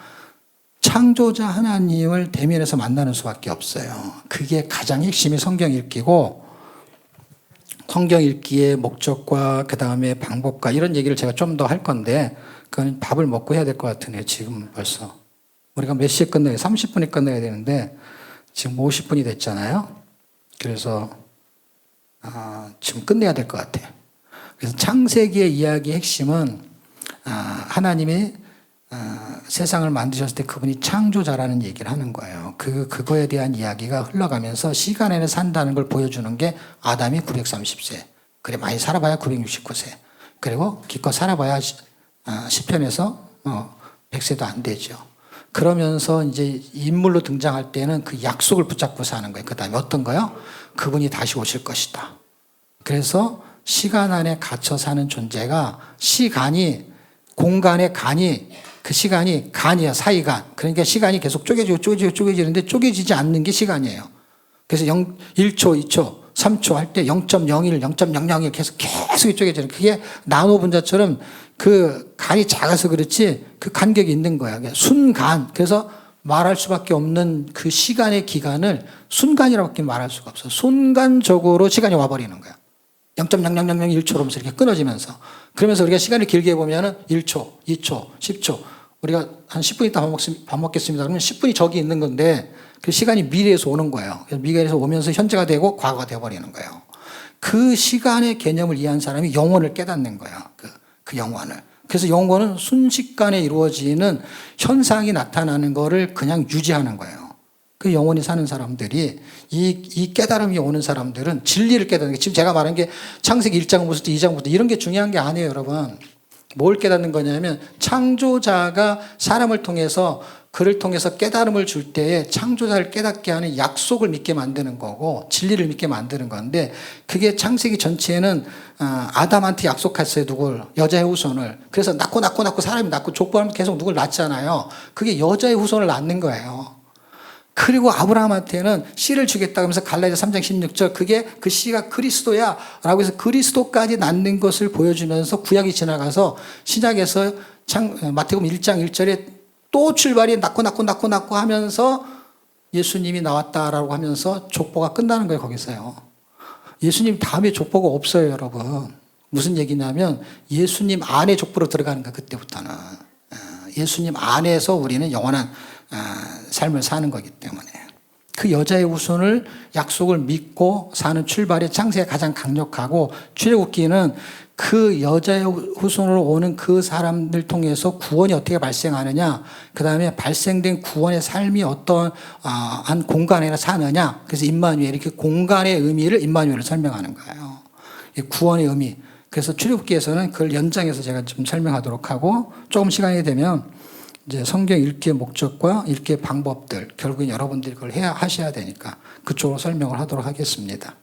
창조자 하나님을 대면해서 만나는 수밖에 없어요. 그게 가장 핵심이 성경 읽기고, 성경 읽기의 목적과 그 다음에 방법과 이런 얘기를 제가 좀 더 할 건데 그건 밥을 먹고 해야 될 것 같으네요. 지금 벌써 우리가 몇 시에 끝내요? 30분에 끝내야 되는데 지금 50분이 됐잖아요. 그래서 지금 끝내야 될 것 같아요. 그래서 창세기의 이야기의 핵심은 하나님이 세상을 만드셨을 때 그분이 창조자라는 얘기를 하는 거예요. 그거에 대한 이야기가 흘러가면서 시간에는 산다는 걸 보여주는 게 아담이 930세. 그래, 많이 살아봐야 969세. 그리고 기껏 살아봐야 시편에서 100세도 안 되죠. 그러면서 이제 인물로 등장할 때는 그 약속을 붙잡고 사는 거예요. 그 다음에 어떤 거요? 그분이 다시 오실 것이다. 그래서 시간 안에 갇혀 사는 존재가 공간의 간이, 그 시간이 간이야, 사이간. 그러니까 시간이 계속 쪼개지는데 쪼개지지 않는 게 시간이에요. 그래서 1초, 2초, 3초 할 때 0.01, 0.001 계속 쪼개지는. 그게 나노 분자처럼 그 간이 작아서 그렇지 그 간격이 있는 거야. 순간. 그래서 말할 수밖에 없는 그 시간의 기간을 순간이라고밖에 말할 수가 없어. 순간적으로 시간이 와버리는 거야. 0.0001초로면서 이렇게 끊어지면서. 그러면서 우리가 시간을 길게 보면은 1초, 2초, 10초. 우리가 한 10분 있다 밥 먹겠습니다. 그러면 10분이 저기 있는 건데 그 시간이 미래에서 오는 거예요. 그래서 미래에서 오면서 현재가 되고 과거가 되어버리는 거예요. 그 시간의 개념을 이해한 사람이 영혼을 깨닫는 거예요. 그 영혼을. 그래서 영혼은 순식간에 이루어지는 현상이 나타나는 거를 그냥 유지하는 거예요. 그 영원히 사는 사람들이 이 깨달음이 오는 사람들은 진리를 깨닫는 게 지금 제가 말한 게 창세기 1장부터 2장부터 이런 게 중요한 게 아니에요, 여러분. 뭘 깨닫는 거냐면 창조자가 사람을 통해서 그를 통해서 깨달음을 줄 때에 창조자를 깨닫게 하는 약속을 믿게 만드는 거고 진리를 믿게 만드는 건데 그게 창세기 전체에는 아담한테 약속했어요. 누굴? 여자의 후손을. 그래서 낳고 사람이 낳고 족보하면 계속 누굴 낳잖아요. 그게 여자의 후손을 낳는 거예요. 그리고 아브라함한테는 씨를 주겠다 하면서 갈라디아 3장 16절 그게 그 씨가 그리스도야 라고 해서 그리스도까지 낳는 것을 보여주면서 구약이 지나가서 신약에서 마태복음 1장 1절에 또 출발이 낳고 하면서 예수님이 나왔다라고 하면서 족보가 끝나는 거예요. 거기서요. 예수님 다음에 족보가 없어요, 여러분. 무슨 얘기냐면 예수님 안에 족보로 들어가는 거예요. 그때부터는. 예수님 안에서 우리는 영원한 삶을 사는 거기 때문에 그 여자의 후손을 약속을 믿고 사는 출발의 창세가 가장 강력하고 출애굽기는 그 여자의 후손으로 오는 그 사람들 통해서 구원이 어떻게 발생하느냐, 그 다음에 발생된 구원의 삶이 어떤 한 공간에 사느냐. 그래서 임마누엘, 이렇게 공간의 의미를 임마누엘을 설명하는 거예요. 구원의 의미. 그래서 출애굽기에서는 그걸 연장해서 제가 좀 설명하도록 하고, 조금 시간이 되면 이제 성경 읽기의 목적과 읽기의 방법들, 결국엔 여러분들이 그걸 하셔야 되니까 그쪽으로 설명을 하도록 하겠습니다.